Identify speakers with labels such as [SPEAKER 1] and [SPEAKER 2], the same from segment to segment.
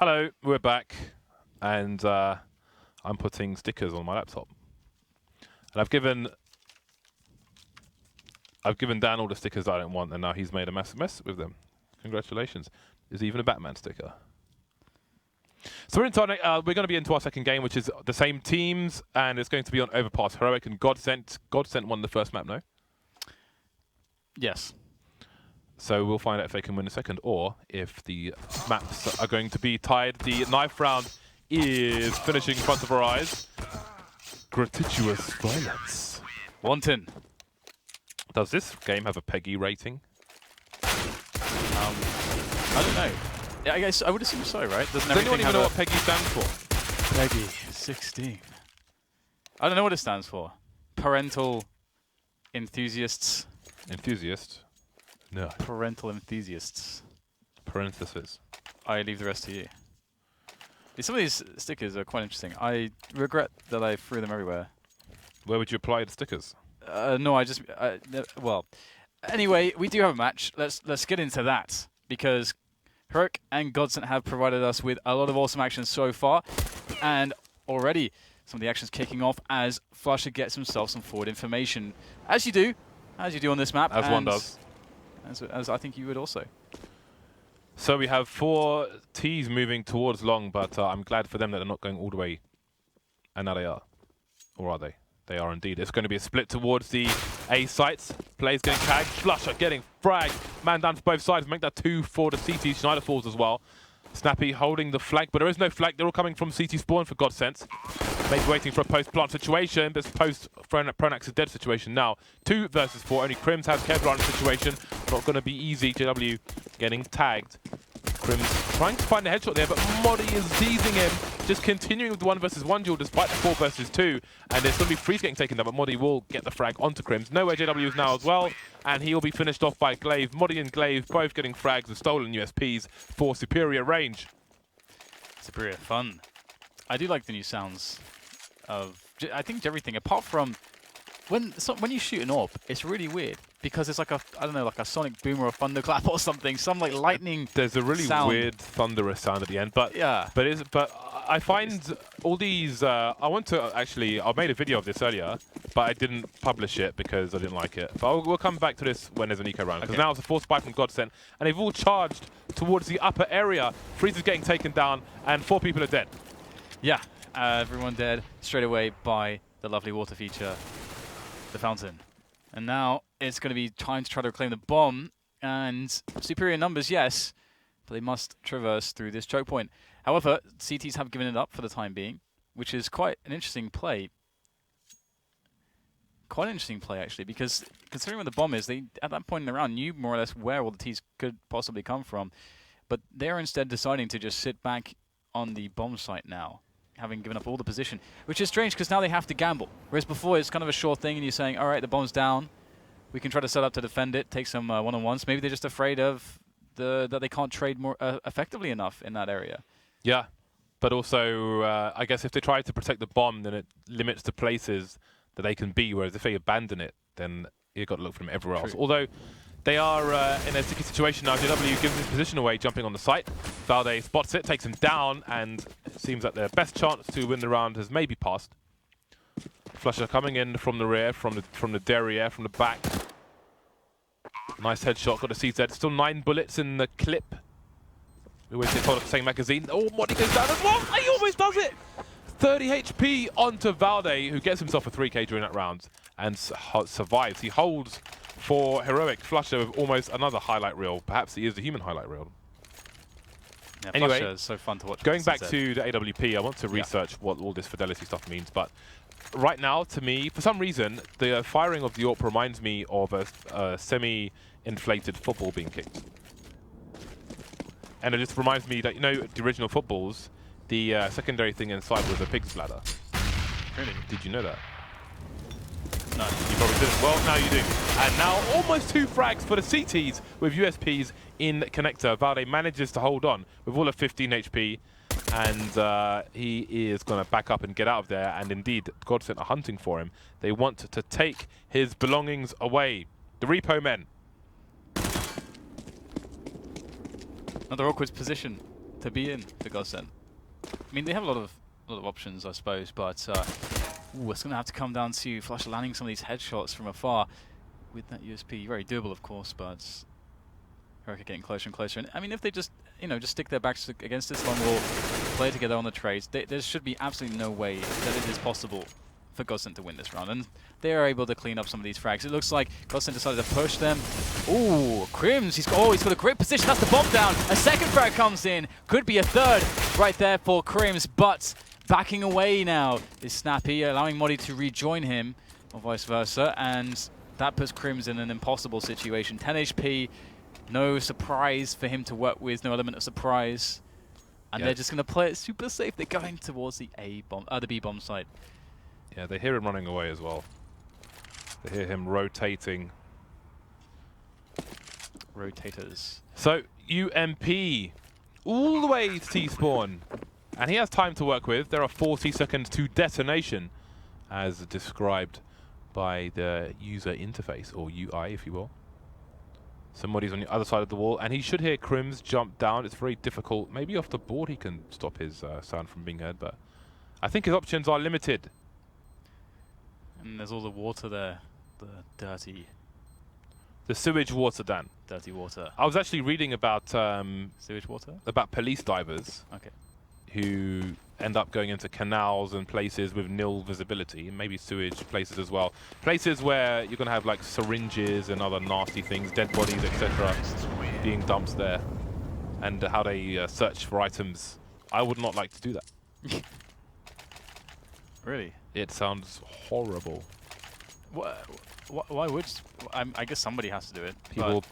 [SPEAKER 1] Hello, we're back, and I'm putting stickers on my laptop. And I've given Dan all the stickers I don't want, and now he's made a massive mess with them. Congratulations. There's even a Batman sticker. So we're going to be into our second game, which is the same teams, and it's going to be on Overpass. Heroic and GODSENT. GODSENT won the first map, no?
[SPEAKER 2] Yes.
[SPEAKER 1] So we'll find out if they can win the second, or if the maps are going to be tied. The knife round is finishing in front of our eyes. Gratuitous violence.
[SPEAKER 2] Wanton.
[SPEAKER 1] Does this game have a PEGI rating?
[SPEAKER 2] I don't know. Yeah, I guess I would assume so, right?
[SPEAKER 1] Does anyone even know what PEGI stands for?
[SPEAKER 2] PEGI 16. I don't know what it stands for. Parental enthusiasts.
[SPEAKER 1] Enthusiast? No.
[SPEAKER 2] Parental enthusiasts.
[SPEAKER 1] Parenthesis.
[SPEAKER 2] I leave the rest to you. Some of these stickers are quite interesting. I regret that I threw them everywhere.
[SPEAKER 1] Where would you apply the stickers?
[SPEAKER 2] No, well, anyway, we do have a match. Let's get into that, because Heroic and GODSENT have provided us with a lot of awesome action so far, and already some of the action's kicking off as flusha gets himself some forward information, as you do on this map.
[SPEAKER 1] As one does.
[SPEAKER 2] As I think you would also.
[SPEAKER 1] So we have 4 T's moving towards long, but I'm glad for them that they're not going all the way. And now they are. Or are they? They are indeed. It's going to be a split towards the A sites. Players getting tagged. flusha getting fragged. Man down for both sides. Make that 2 for the CT. Znajder falls as well. Snappi holding the flank, but there is no flank. They're all coming from CT spawn for GODSENT. Maybe waiting for a post-plant situation. This post-pronax is dead situation now. 2 versus 4. Only KRIMZ has Kevlar in the situation. Not going to be easy. JW getting tagged. KRIMZ trying to find a headshot there, but MODDII is seizing him. Just continuing with the 1 versus 1 duel despite the 4 versus 2. And there's going to be Friis getting taken down, but MODDII will get the frag onto KRIMZ. Nowhere JW is now as well. And he'll be finished off by gla1ve. MODDII and gla1ve both getting frags with stolen USPs for superior range.
[SPEAKER 2] Superior fun. I do like the new sounds of, I think, everything, apart from when you shoot an orb, it's really weird because it's like a, I don't know, like a sonic boom or a thunderclap or something, some like lightning.
[SPEAKER 1] There's a really
[SPEAKER 2] sound.
[SPEAKER 1] weird thunderous sound at the end, but
[SPEAKER 2] yeah.
[SPEAKER 1] But I find all these. I made a video of this earlier, but I didn't publish it because I didn't like it. But we'll come back to this when there's an eco round, because now it's a force spike from GODSENT, and they've all charged towards the upper area. Friis is getting taken down, and 4 people are dead.
[SPEAKER 2] Yeah, everyone dead straight away by the lovely water feature, the fountain. And now it's going to be time to try to reclaim the bomb, and superior numbers, yes, but they must traverse through this choke point. However, CTs have given it up for the time being, which is quite an interesting play. Quite an interesting play, actually, because considering where the bomb is, they, at that point in the round, knew more or less where all the T's could possibly come from. But they're instead deciding to just sit back on the bomb site now, having given up all the position, which is strange because now they have to gamble. Whereas before, it's kind of a sure thing, and you're saying, all right, the bomb's down. We can try to set up to defend it, take some one-on-ones. Maybe they're just afraid of that they can't trade more effectively enough in that area.
[SPEAKER 1] Yeah, but also, I guess if they try to protect the bomb, then it limits the places that they can be, whereas if they abandon it, then you've got to look for them everywhere else. Although, they are in a sticky situation now. JW gives his position away, jumping on the site. Valde spots it, takes him down, and it seems that their best chance to win the round has maybe passed. flusha coming in from the rear, from the derriere, from the back. Nice headshot, got a CZ. Still 9 bullets in the clip. We always get told of the same magazine. Oh, MODDII goes down as well. He almost does it. 30 HP onto Valde, who gets himself a 3K during that round and survives. He holds for Heroic. flusha with almost another highlight reel. Perhaps he is the human highlight reel.
[SPEAKER 2] Yeah,
[SPEAKER 1] anyway,
[SPEAKER 2] flusha is so fun to watch.
[SPEAKER 1] Going back to the AWP, I want to research what all this fidelity stuff means. But right now, to me, for some reason, the firing of the AWP reminds me of a semi-inflated football being kicked. And it just reminds me that, you know, the original footballs, the secondary thing inside was a pig's bladder.
[SPEAKER 2] Really?
[SPEAKER 1] Did you know that?
[SPEAKER 2] No.
[SPEAKER 1] You probably didn't. Well, now you do. And now almost 2 frags for the CTs with USPs in connector. Valde manages to hold on with all of 15 HP. And he is going to back up and get out of there. And indeed, GODSENT are hunting for him. They want to take his belongings away. The repo men.
[SPEAKER 2] Another awkward position to be in for GODSENT. I mean, they have a lot of options, I suppose, but ooh, it's going to have to come down to flusha landing some of these headshots from afar with that USP. Very doable, of course, but Heroic getting closer and closer. And I mean, if they just, just stick their backs against this long wall, play together on the trades, there should be absolutely no way that it is possible for GODSENT to win this round. And they are able to clean up some of these frags. It looks like GODSENT decided to push them. Ooh, KRIMZ, he's got a great position. That's the bomb down. A second frag comes in. Could be a third right there for KRIMZ, but backing away now is Snappi, allowing MODDII to rejoin him, or vice versa. And that puts KRIMZ in an impossible situation. 10 HP, no surprise for him to work with, no element of surprise. And they're just going to play it super safe. They're going towards the B bomb site.
[SPEAKER 1] Yeah, they hear him running away as well. They hear him rotating.
[SPEAKER 2] Rotators.
[SPEAKER 1] So, UMP all the way to T-spawn. And he has time to work with. There are 40 seconds to detonation, as described by the user interface, or UI, if you will. Somebody's on the other side of the wall, and he should hear KRIMZ jump down. It's very difficult. Maybe off the board he can stop his sound from being heard, but I think his options are limited.
[SPEAKER 2] And there's all the water there. The
[SPEAKER 1] sewage water, Dan.
[SPEAKER 2] dirty water.
[SPEAKER 1] I was actually reading about
[SPEAKER 2] Sewage water?
[SPEAKER 1] about police divers who end up going into canals and places with nil visibility, and maybe sewage places as well. Places where you're going to have like syringes and other nasty things, dead bodies, etc. being dumped there, and how they search for items. I would not like to do that.
[SPEAKER 2] Really?
[SPEAKER 1] It sounds horrible.
[SPEAKER 2] Why would? I guess somebody has to do it.
[SPEAKER 1] The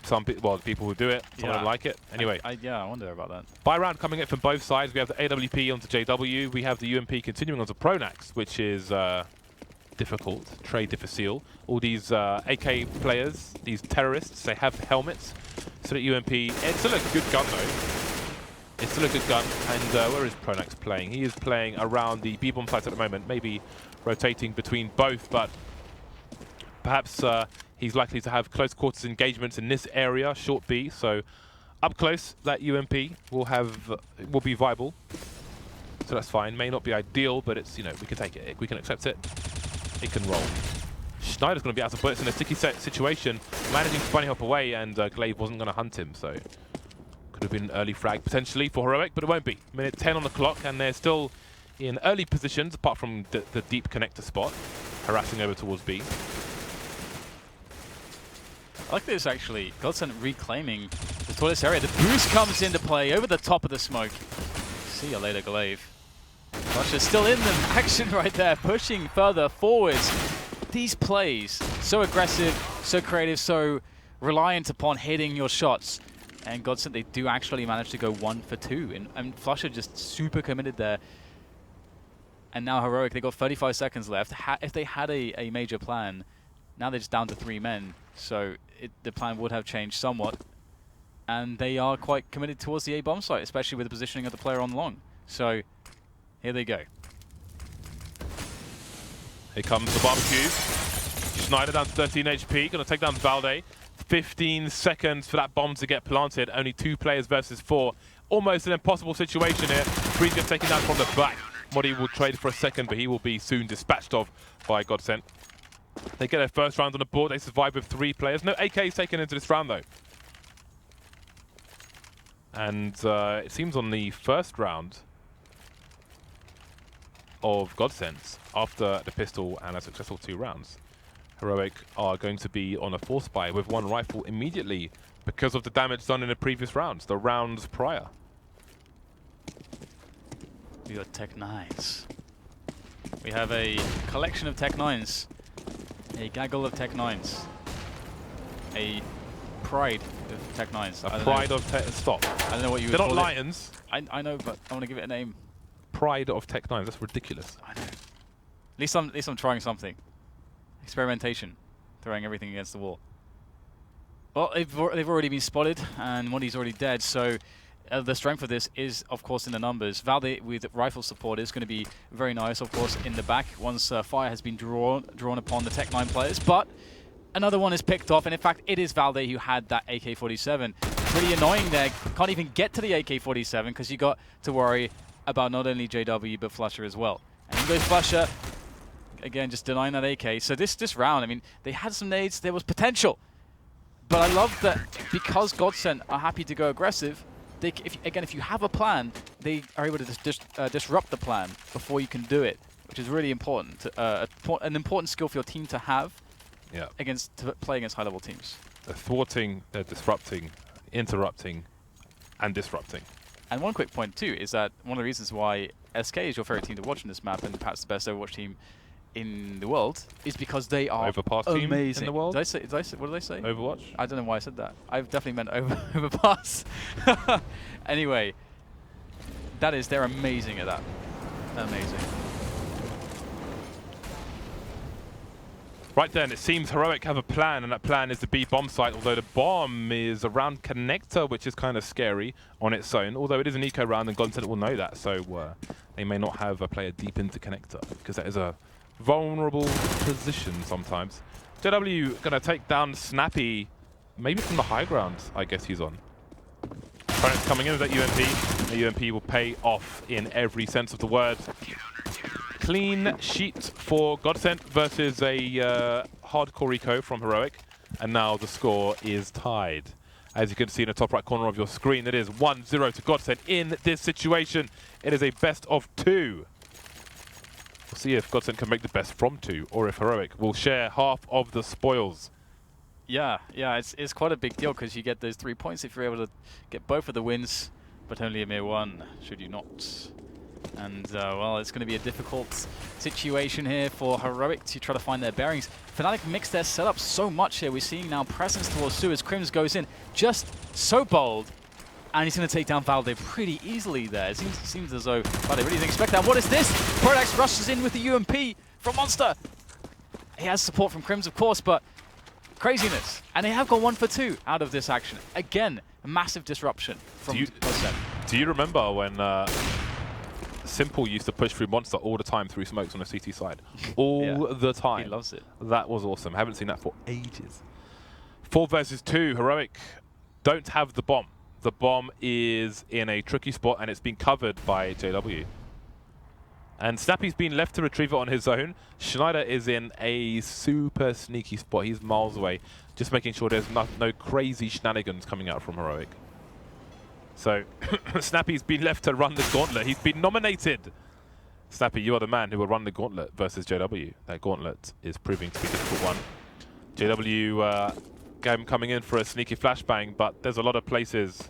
[SPEAKER 1] people who do it, some don't like it. Anyway.
[SPEAKER 2] I wonder about that.
[SPEAKER 1] Buy round coming in from both sides. We have the AWP onto JW. We have the UMP continuing onto pronax, which is difficult, très difficile. All these AK players, these terrorists, they have helmets. So that UMP, it's still a good gun though. It's still a good gun. And where is pronax playing? He is playing around the B-bomb site at the moment, maybe rotating between both, but perhaps he's likely to have close quarters engagements in this area, short B. So up close, that UMP will be viable. So that's fine. May not be ideal, but it's, we can take it. We can accept it. It can roll. Schneider's going to be out of bullets in a sticky situation, managing to bunny hop away, and Glaive wasn't going to hunt him. So could have been an early frag potentially for Heroic, but it won't be. Minute 10 on the clock, and they're still in early positions, apart from the deep connector spot, harassing over towards B.
[SPEAKER 2] I like this actually. GODSENT reclaiming the tallest area. The boost comes into play over the top of the smoke. See you later, Glaive. flusha's still in the action right there, pushing further forwards. These plays, so aggressive, so creative, so reliant upon hitting your shots. And GODSENT, they do actually manage to go 1 for 2. And flusha just super committed there. And now Heroic, they got 35 seconds left. If they had a major plan, now they're just down to 3 men. So the plan would have changed somewhat. And they are quite committed towards the A bomb site, especially with the positioning of the player on long. So here they go.
[SPEAKER 1] Here comes the barbecue. Schneider down to 13 HP, going to take down Valde. 15 seconds for that bomb to get planted. Only 2 players versus 4. Almost an impossible situation here. Friis gets taken down from the back. MODDII will trade for a second, but he will be soon dispatched of by GODSENT. They get their first round on the board. They survive with 3 players. No AKs taken into this round, though. And it seems on the first round of GODSENT, after the pistol and a successful 2 rounds, Heroic are going to be on a force buy with 1 rifle immediately because of the damage done in the previous rounds, the rounds prior.
[SPEAKER 2] We got Tech 9s. We have a collection of Tech 9s. A gaggle of Tech 9s. A pride of Tech 9s.
[SPEAKER 1] A pride of Tech... Stop.
[SPEAKER 2] I don't know what you would call it.
[SPEAKER 1] They're not lions.
[SPEAKER 2] I know, but I want to give it a name.
[SPEAKER 1] Pride of Tech 9s. That's ridiculous.
[SPEAKER 2] I know. At least I'm trying something. Experimentation. Throwing everything against the wall. Well, they've already been spotted, and MODDII's already dead, so the strength of this is, of course, in the numbers. Valde with rifle support is going to be very nice, of course, in the back once fire has been drawn upon the Tech 9 players. But another one is picked off, and in fact, it is Valde who had that AK-47. pretty annoying there. Can't even get to the AK-47 because you got to worry about not only JW but flusha as well. And in goes flusha. Again, just denying that AK. So this round, I mean, they had some nades. There was potential. But I love that because GODSENT are happy to go aggressive, if you have a plan, they are able to disrupt the plan before you can do it, which is really important. An important skill for your team to have to play against high-level teams.
[SPEAKER 1] Thwarting, disrupting, interrupting, and disrupting.
[SPEAKER 2] And one quick point, too, is that one of the reasons why SK is your favorite team to watch in this map, and perhaps the best Overwatch team in the world, is because they are
[SPEAKER 1] Overpass
[SPEAKER 2] amazing.
[SPEAKER 1] Team in the world?
[SPEAKER 2] Did I say, what did I say?
[SPEAKER 1] Overwatch?
[SPEAKER 2] I don't know why I said that. I've definitely meant Overpass. Anyway, they're amazing at that. Amazing.
[SPEAKER 1] Right then, it seems Heroic have a plan, and that plan is the B bomb site, although the bomb is around connector, which is kind of scary on its own, although it is an eco round and GODSENT will know that, so they may not have a player deep into connector, because that is a vulnerable position sometimes. JW going to take down Snappi, maybe from the high ground, I guess he's on. Opponent's coming in with that UMP. The UMP will pay off in every sense of the word. Clean sheet for GODSENT versus a hardcore eco from Heroic. And now the score is tied. As you can see in the top right corner of your screen, it is 1-0 to GODSENT in this situation. It is a best of 2. We'll see if GODSENT can make the best from 2, or if Heroic will share half of the spoils.
[SPEAKER 2] Yeah, it's quite a big deal because you get those 3 points if you're able to get both of the wins, but only a mere one, should you not. And, well, it's going to be a difficult situation here for Heroic to try to find their bearings. Fnatic mixed their setup so much here. We're seeing now presence towards Su as KRIMZ goes in. Just so bold. And he's going to take down Valde pretty easily there. It seems as though Valde really didn't expect that. What is this? pronax rushes in with the UMP from Monster. He has support from KRIMZ, of course, but craziness. And they have got 1 for 2 out of this action. Again, a massive disruption from GODSENT.
[SPEAKER 1] Do you remember when Simple used to push through Monster all the time through smokes on the CT side? All the time.
[SPEAKER 2] He loves it.
[SPEAKER 1] That was awesome. Haven't seen that for ages. 4 versus 2. Heroic don't have the bomb. The bomb is in a tricky spot and it's been covered by JW. And Snappi's been left to retrieve it on his own. znajder is in a super sneaky spot. He's miles away, just making sure there's no crazy shenanigans coming out from Heroic. So Snappi's been left to run the gauntlet. He's been nominated. Snappi, you are the man who will run the gauntlet versus JW. That gauntlet is proving to be a difficult one. JW coming in for a sneaky flashbang, but there's a lot of places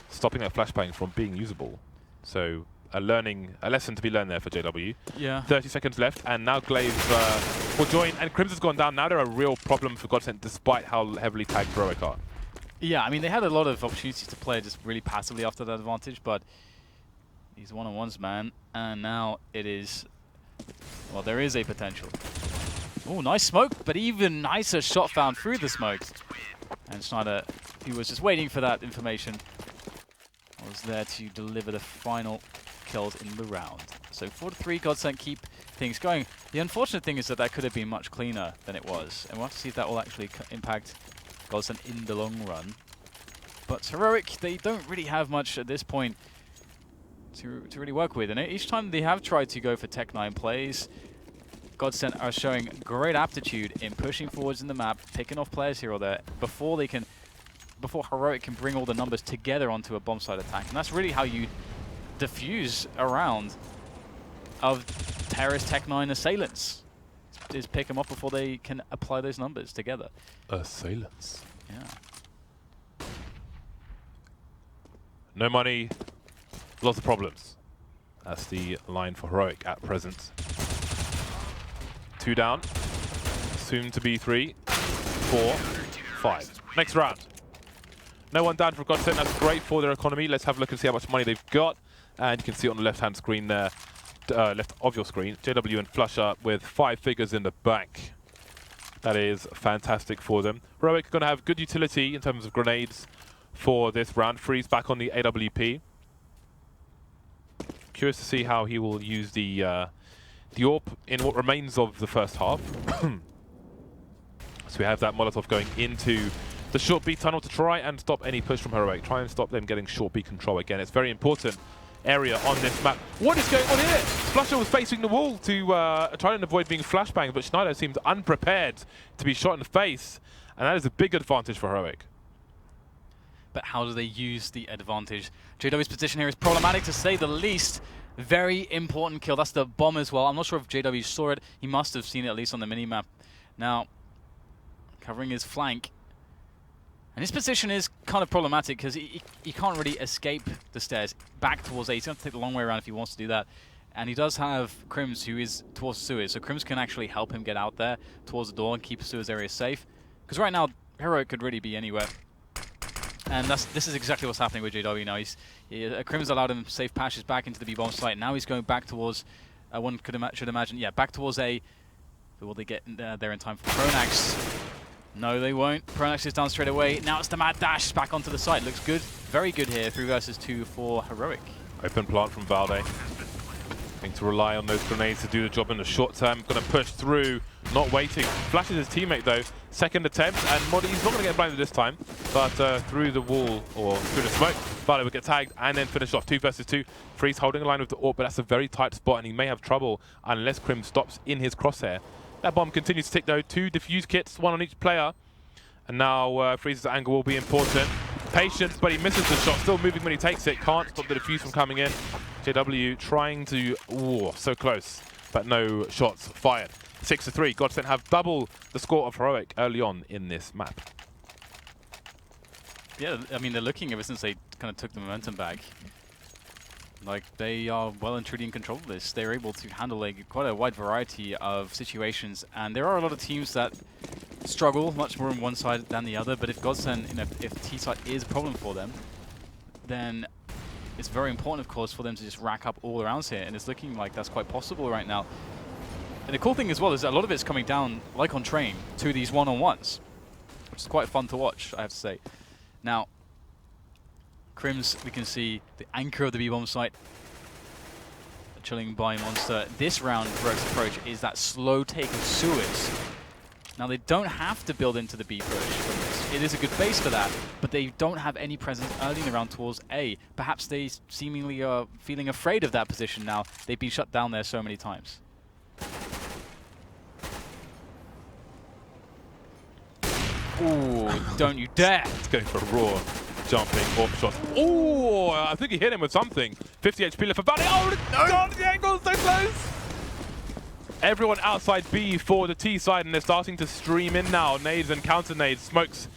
[SPEAKER 1] stopping that flashbang from being usable. So a lesson to be learned there for JW.
[SPEAKER 2] Yeah.
[SPEAKER 1] 30 seconds left, and now Glaive will join, and KRIMZ has gone down. Now they're a real problem for GODSENT, despite how heavily tagged Heroic are.
[SPEAKER 2] Yeah, I mean, they had a lot of opportunities to play just really passively after that advantage, but these one-on-ones, man. And now it is, well, there is a potential. Oh, nice smoke, but even nicer shot found through the smokes. And znajder, he was just waiting for that information, was there to deliver the final kills in the round. So 4-3, GODSENT keep things going. The unfortunate thing is that could have been much cleaner than it was, and we'll have to see if that will actually impact GODSENT in the long run. But Heroic, they don't really have much at this point to really work with. And each time they have tried to go for Tech-9 plays, GODSENT are showing great aptitude in pushing forwards in the map, picking off players here or there, before Heroic can bring all the numbers together onto a bomb site attack. And that's really how you diffuse a round of terrorist Tech-9 assailants. Is pick them up before they can apply those numbers together.
[SPEAKER 1] Assailants.
[SPEAKER 2] Yeah.
[SPEAKER 1] No money, lots of problems. That's the line for Heroic at present. 2 down, soon to be 3, 4, 5. Next round. No one down for GODSENT. That's great for their economy. Let's have a look and see how much money they've got. And you can see it on the left-hand screen there. Left of your screen, JW and flusha with 5 figures in the bank. That is fantastic for them. Heroic are going to have good utility in terms of grenades for this round. Friis back on the AWP. Curious to see how he will use the AWP in what remains of the first half. So we have that Molotov going into the short B tunnel to try and stop any push from Heroic. Try and stop them getting short B control again. It's very important area on this map. What is going on here? flusha was facing the wall to try and avoid being flashbanged, but znajder seemed unprepared to be shot in the face, and that is a big advantage for Heroic.
[SPEAKER 2] But how do they use the advantage? JW's position here is problematic to say the least. Very important kill. That's the bomb as well. I'm not sure if JW saw it. He must have seen it at least on the minimap. Now, covering his flank. And his position is kind of problematic because he can't really escape the stairs back towards A. He's going to take the long way around if he wants to do that. And he does have KRIMZ, who is towards sewers. So KRIMZ can actually help him get out there towards the door and keep sewers area safe. Because right now, Heroic could really be anywhere. And this is exactly what's happening with JW now. KRIMZ allowed him safe passes back into the B-bomb site. Now he's going back towards, one should imagine, yeah, back towards A. But will they get there in time for pronax? No, they won't. pronax is down straight away. Now it's the mad dash back onto the site. Looks good. Very good here. 3 versus 2 for Heroic.
[SPEAKER 1] Open plant from Valde. Going to rely on those grenades to do the job in the short term. Going to push through, not waiting. Flashes his teammate though. Second attempt, and MODDII's not going to get blinded this time, but through the wall or through the smoke, Valde will get tagged and then finish off. 2 versus 2. Friis holding a line with the AWP, but that's a very tight spot, and he may have trouble unless KRIMZ stops in his crosshair. That bomb continues to tick though. 2 defuse kits, 1 on each player. And now Friis' angle will be important. Patience, but he misses the shot. Still moving when he takes it. Can't stop the defuse from coming in. JW trying to, so close, but no shots fired. 6-3. GODSENT have double the score of Heroic early on in this map.
[SPEAKER 2] Yeah, I mean, they're looking ever since they kind of took the momentum back. Like, they are well and truly in control of this. They're able to handle quite a wide variety of situations, and there are a lot of teams that struggle much more on one side than the other, but if GODSENT, if T-side is a problem for them, then it's very important, of course, for them to just rack up all rounds here, and it's looking like that's quite possible right now. And the cool thing as well is that a lot of it's coming down, like on Train, to these one-on-ones, which is quite fun to watch, I have to say. Now, KRIMZ, we can see the anchor of the B-bomb site, a chilling by monster. This round, Heroic's approach is that slow take of sewers. Now, they don't have to build into the B push from this. It is a good base for that, but they don't have any presence early in the round towards A. Perhaps they seemingly are feeling afraid of that position now. They've been shut down there so many times. Ooh, don't you dare!
[SPEAKER 1] It's going for a raw jumping AWP shot. Oh, I think he hit him with something. 50 HP left for Valde. Oh, no! The angle's so close! Everyone outside B for the T side, and they're starting to stream in now. Nades and counter nades, smokes,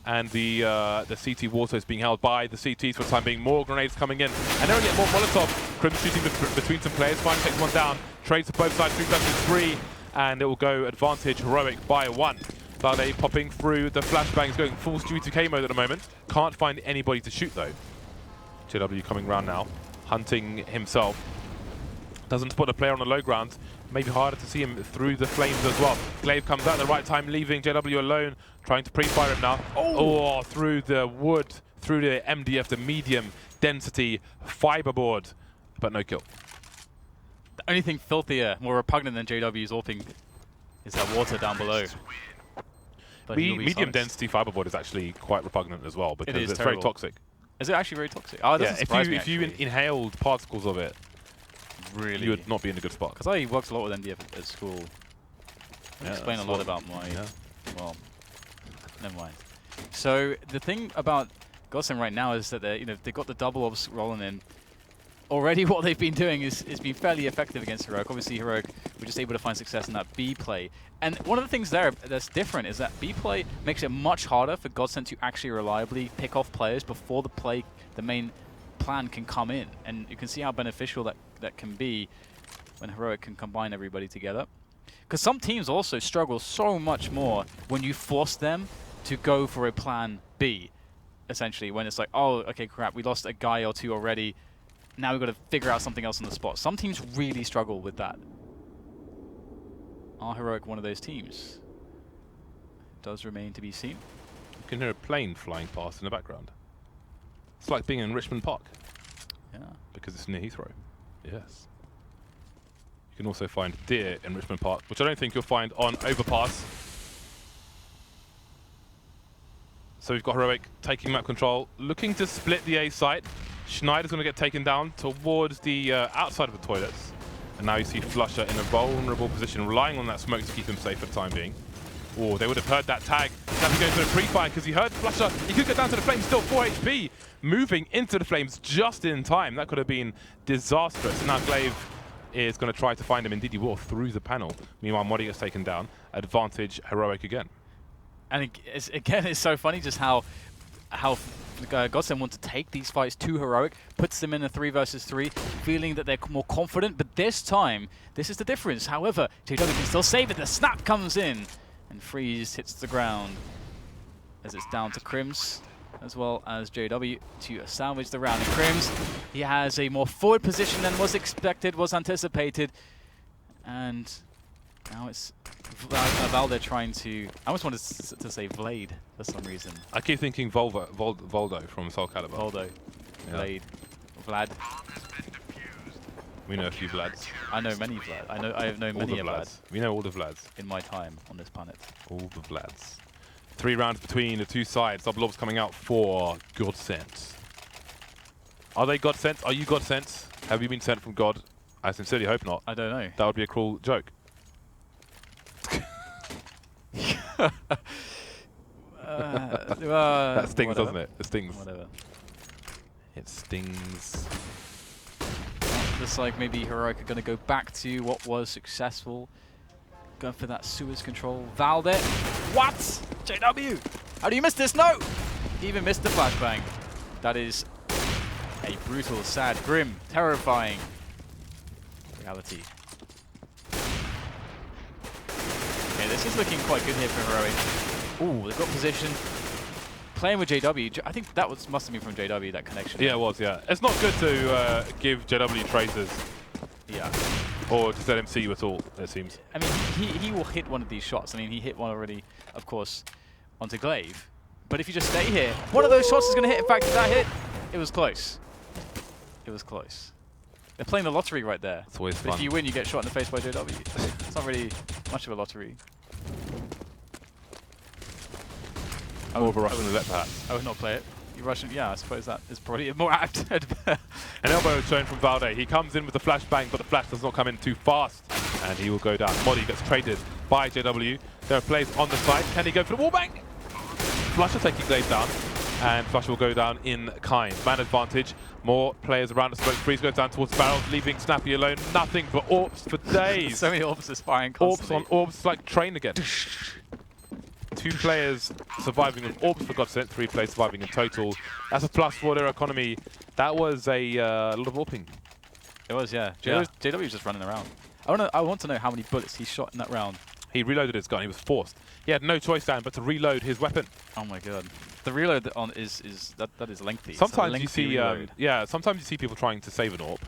[SPEAKER 1] and the CT water is being held by the CTs for the time being. More grenades coming in, and they're going to get more Molotov. KRIMZ shooting between some players. Finally takes one down. Trades to both sides, 3 versus 3, and it will go advantage Heroic by 1. Valde popping through the flashbangs, going full Stu2K mode at the moment. Can't find anybody to shoot though. JW coming round now, hunting himself. Doesn't spot a player on the low ground. Maybe harder to see him through the flames as well. Glaive comes out at the right time, leaving JW alone, trying to pre-fire him now. Oh, through the wood, through the MDF, the medium density fiberboard, but no kill.
[SPEAKER 2] The only thing filthier, more repugnant than JW's AWPing is that water down below.
[SPEAKER 1] Medium density fiberboard is actually quite repugnant as well because it's
[SPEAKER 2] terrible.
[SPEAKER 1] very toxic.
[SPEAKER 2] Is it actually very toxic? Oh, yeah,
[SPEAKER 1] if you inhaled particles of it, really, you would not be in a good spot.
[SPEAKER 2] Because I worked a lot with MDF at school. I explain a lot about my... Well, never mind. So the thing about GODSENT right now is that they've got the double ops rolling in. Already what they've been doing is been fairly effective against Heroic. Obviously Heroic were just able to find success in that B play. And one of the things there that's different is that B play makes it much harder for GODSENT to actually reliably pick off players before the main plan can come in. And you can see how beneficial that can be when Heroic can combine everybody together. Because some teams also struggle so much more when you force them to go for a plan B, essentially, when it's like, oh, okay, crap, we lost a guy or two already. Now we've got to figure out something else on the spot. Some teams really struggle with that. Are Heroic one of those teams? It does remain to be seen.
[SPEAKER 1] You can hear a plane flying past in the background. It's like being in Richmond Park.
[SPEAKER 2] Yeah. Because
[SPEAKER 1] it's near Heathrow. Yes. You can also find deer in Richmond Park, which I don't think you'll find on Overpass. So we've got Heroic taking map control, looking to split the A site. Znajder's going to get taken down towards the outside of the toilets. And now you see flusha in a vulnerable position, relying on that smoke to keep him safe for the time being. Oh, they would have heard that tag. Snappi going for the pre-fire because he heard flusha. He could get down to the flames, still 4 HP. Moving into the flames just in time. That could have been disastrous. And now Glaive is going to try to find him. Indeed, he will through the panel. Meanwhile, MODDII gets taken down. Advantage Heroic again.
[SPEAKER 2] And it's so funny just how GODSENT want to take these fights to Heroic, puts them in a 3 versus 3, feeling that they're more confident. But this time, this is the difference. However, JW can still save it. The snap comes in, and Friis hits the ground as it's down to KRIMZ as well as JW to salvage the round. And KRIMZ, he has a more forward position than was expected, was anticipated, and now it's Valde trying to... I almost wanted to say Vlade for some reason.
[SPEAKER 1] I keep thinking Voldo from Soul Calibur.
[SPEAKER 2] Voldo.
[SPEAKER 1] Yeah.
[SPEAKER 2] Vlade. Vlad.
[SPEAKER 1] We know a few Vlads.
[SPEAKER 2] I know many Vlad. I have known many Vlads.
[SPEAKER 1] We know all the Vlads.
[SPEAKER 2] In my time on this planet.
[SPEAKER 1] All the Vlads. 3 rounds between the two sides. Double orbs coming out for GODSENT. Are they GODSENT? Are you GODSENT? Have you been sent from God? I sincerely hope not.
[SPEAKER 2] I don't know.
[SPEAKER 1] That would be a cruel joke. That stings,
[SPEAKER 2] whatever.
[SPEAKER 1] doesn't it? It stings.
[SPEAKER 2] Whatever.
[SPEAKER 1] It stings.
[SPEAKER 2] Looks like maybe Heroic are going to go back to what was successful. Going for that sewers control. Valde. What? JW! How do you miss this? No! He even missed the flashbang. That is a brutal, sad, grim, terrifying reality. Okay, this is looking quite good here for Heroic. Ooh, they've got position. Playing with JW. I think that must have been from JW, that connection.
[SPEAKER 1] Yeah, it was, yeah. It's not good to give JW traces.
[SPEAKER 2] Yeah.
[SPEAKER 1] Or just let him see you at all, it seems.
[SPEAKER 2] I mean, he will hit one of these shots. I mean, he hit one already, of course, onto Glaive. But if you just stay here, one of those shots is going to hit. In fact, that hit, it was close. It was close. They're playing the lottery right there.
[SPEAKER 1] It's always
[SPEAKER 2] But
[SPEAKER 1] fun.
[SPEAKER 2] if you win, you get shot in the face by JW. It's not really much of a lottery.
[SPEAKER 1] More of a Russian roulette, perhaps.
[SPEAKER 2] I would not play it. You Russian, yeah, I suppose that is probably more apt.
[SPEAKER 1] An elbow shown from Valde. He comes in with the flashbang, but the flash does not come in too fast. And he will go down. MODDII gets traded by JW. There are players on the side. Can he go for the wallbang? flusha taking Glaive down. And flusha will go down in kind. Man advantage. More players around the smoke. Friis goes down towards the barrel, leaving Snappi alone. Nothing but orbs for days.
[SPEAKER 2] So many orbs is firing constantly.
[SPEAKER 1] Orbs on orbs, it's like train again. 2 players surviving with orbs for GODSENT, 3 players surviving in total. That's a plus for their economy. That was a lot of warping.
[SPEAKER 2] It was, yeah. JW was just running around. I want to know how many bullets he shot in that round.
[SPEAKER 1] He reloaded his gun. He was forced. He had no choice, Dan, but to reload his weapon.
[SPEAKER 2] Oh my god. The reload on is that is lengthy.
[SPEAKER 1] Sometimes you see, sometimes you see people trying to save an orb,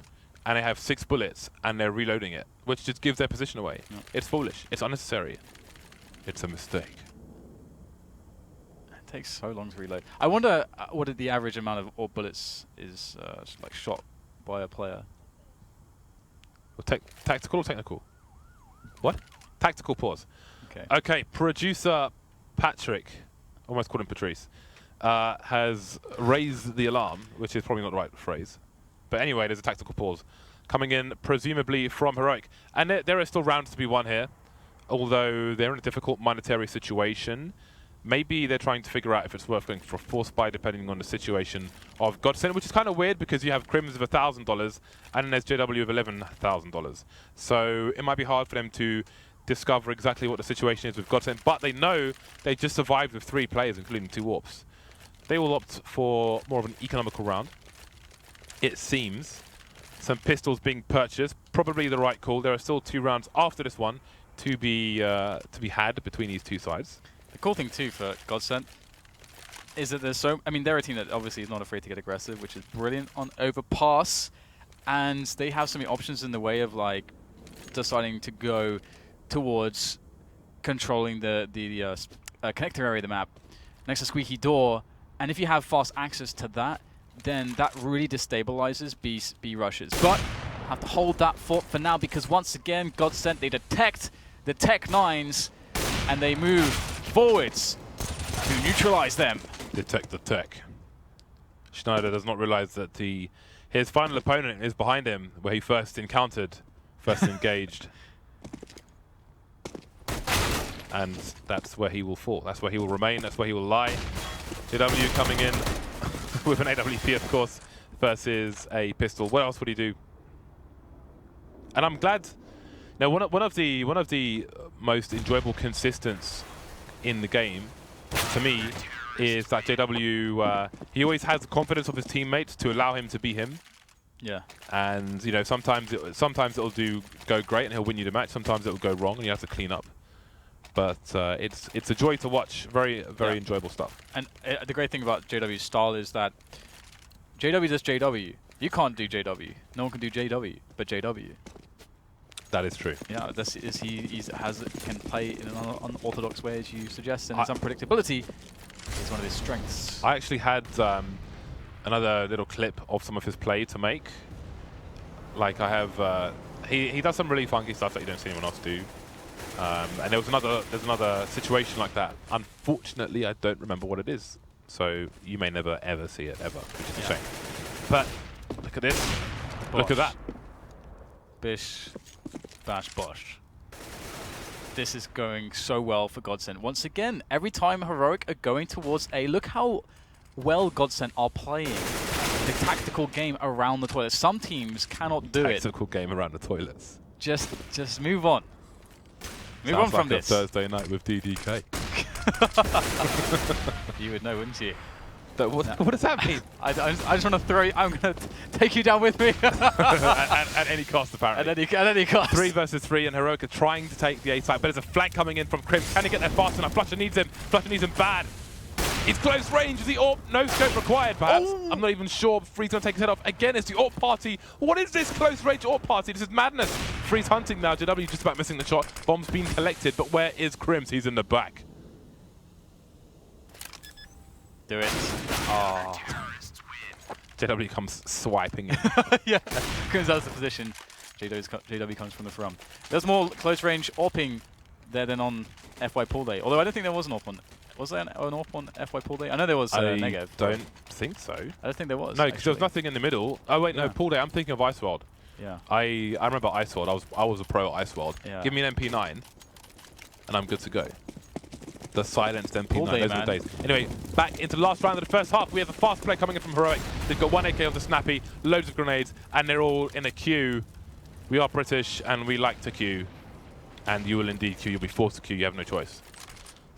[SPEAKER 1] and they have 6 bullets, and they're reloading it, which just gives their position away.
[SPEAKER 2] Yeah.
[SPEAKER 1] It's foolish. It's unnecessary. It's a mistake.
[SPEAKER 2] It takes so long to reload. I wonder what the average amount of orb bullets is like shot by a player.
[SPEAKER 1] Well, tactical or technical? What? Tactical pause.
[SPEAKER 2] Okay.
[SPEAKER 1] Okay, producer Patrick, almost called him Patrice, has raised the alarm, which is probably not the right phrase. But anyway, there's a tactical pause coming in, presumably from Heroic. And there are still rounds to be won here, although they're in a difficult monetary situation. Maybe they're trying to figure out if it's worth going for a force buy, depending on the situation of GODSENT, which is kind of weird because you have KRIMZ of $1,000 and then there's JW of $11,000. So it might be hard for them to discover exactly what the situation is with GODSENT, but they know they just survived with 3 players, including 2 warps. They will opt for more of an economical round, it seems. Some pistols being purchased, probably the right call. There are still 2 rounds after this one to be had between these 2 sides.
[SPEAKER 2] The cool thing too for GODSENT is that there's they're a team that obviously is not afraid to get aggressive, which is brilliant on Overpass, and they have so many options in the way of like deciding to go towards controlling the connector area of the map next to Squeaky Door, and if you have fast access to that, then that really destabilizes B rushes. But have to hold that fort for now because once again GODSENT, they detect the Tech 9s and they move forwards to neutralize them.
[SPEAKER 1] Detect the tech. znajder does not realize that his final opponent is behind him, where he first engaged. And that's where he will fall. That's where he will remain. That's where he will lie. JW coming in with an AWP, of course, versus a pistol. What else would he do? And I'm glad. Now, one of the most enjoyable consistents in the game, to me, is that JW. He always has the confidence of his teammates to allow him to be him.
[SPEAKER 2] Yeah.
[SPEAKER 1] And you know, sometimes it'll go great and he'll win you the match. Sometimes it'll go wrong and you have to clean up. But it's a joy to watch. Very enjoyable stuff.
[SPEAKER 2] And the great thing about JW's style is that JW does JW. You can't do JW. No one can do JW, but JW.
[SPEAKER 1] That is true.
[SPEAKER 2] Yeah, can play in an unorthodox way, as you suggest, and his unpredictability is one of his strengths.
[SPEAKER 1] I actually had another little clip of some of his play to make. Like I have, he does some really funky stuff that you don't see anyone else do. And there's another situation like that. Unfortunately, I don't remember what it is, so you may never ever see it ever, which is a shame. But look at this.
[SPEAKER 2] Bosh.
[SPEAKER 1] Look at that.
[SPEAKER 2] Bish, bash, bosh. This is going so well for GODSENT. Once again, every time Heroic are going towards A, look how well GODSENT are playing the tactical game around the toilets. Some teams cannot do it.
[SPEAKER 1] Tactical game around the toilets.
[SPEAKER 2] Just move on. Move
[SPEAKER 1] Sounds
[SPEAKER 2] on from
[SPEAKER 1] like
[SPEAKER 2] this.
[SPEAKER 1] A Thursday night with DDK.
[SPEAKER 2] You would know, wouldn't you?
[SPEAKER 1] What does that mean?
[SPEAKER 2] I just want to throw you. I'm going to take you down with me.
[SPEAKER 1] at any cost, apparently.
[SPEAKER 2] At any cost.
[SPEAKER 1] 3 versus 3, and Heroic are trying to take the A side, but there's a flank coming in from KRIMZ. Can he get there fast enough? flusha needs him. flusha needs him bad. He's close range. Is the AWP? No scope required, perhaps. Oh. I'm not even sure. Friis going to take his head off. Again, it's the AWP party. What is this close range AWP party? This is madness. Friis hunting now. JW just about missing the shot. Bomb's been collected, but where is KRIMZ? He's in the back.
[SPEAKER 2] Do it. Oh.
[SPEAKER 1] JW comes swiping in.
[SPEAKER 2] Yeah, KRIMZ has the position. JW comes from the front. There's more close range AWPing there than on FY Pool Day. Although I don't think there was an AWP on. Was there an AWP on FY Pool Day? I know there was negative.
[SPEAKER 1] I don't think so.
[SPEAKER 2] I don't think there was.
[SPEAKER 1] No, because there was nothing in the middle. Oh wait, no,
[SPEAKER 2] Yeah.
[SPEAKER 1] Pool Day. I'm thinking of Ice World.
[SPEAKER 2] Yeah.
[SPEAKER 1] I remember Ice World. I was a pro at Ice World.
[SPEAKER 2] Yeah.
[SPEAKER 1] Give me an MP9, and I'm good to go. The silenced MP9.
[SPEAKER 2] Pool Day,
[SPEAKER 1] Those are the days. Anyway, back into the last round of the first half. We have a fast play coming in from Heroic. They've got 1 AK of the Snappi, loads of grenades, and they're all in a queue. We are British, and we like to queue. And you will indeed queue. You'll be forced to queue. You have no choice.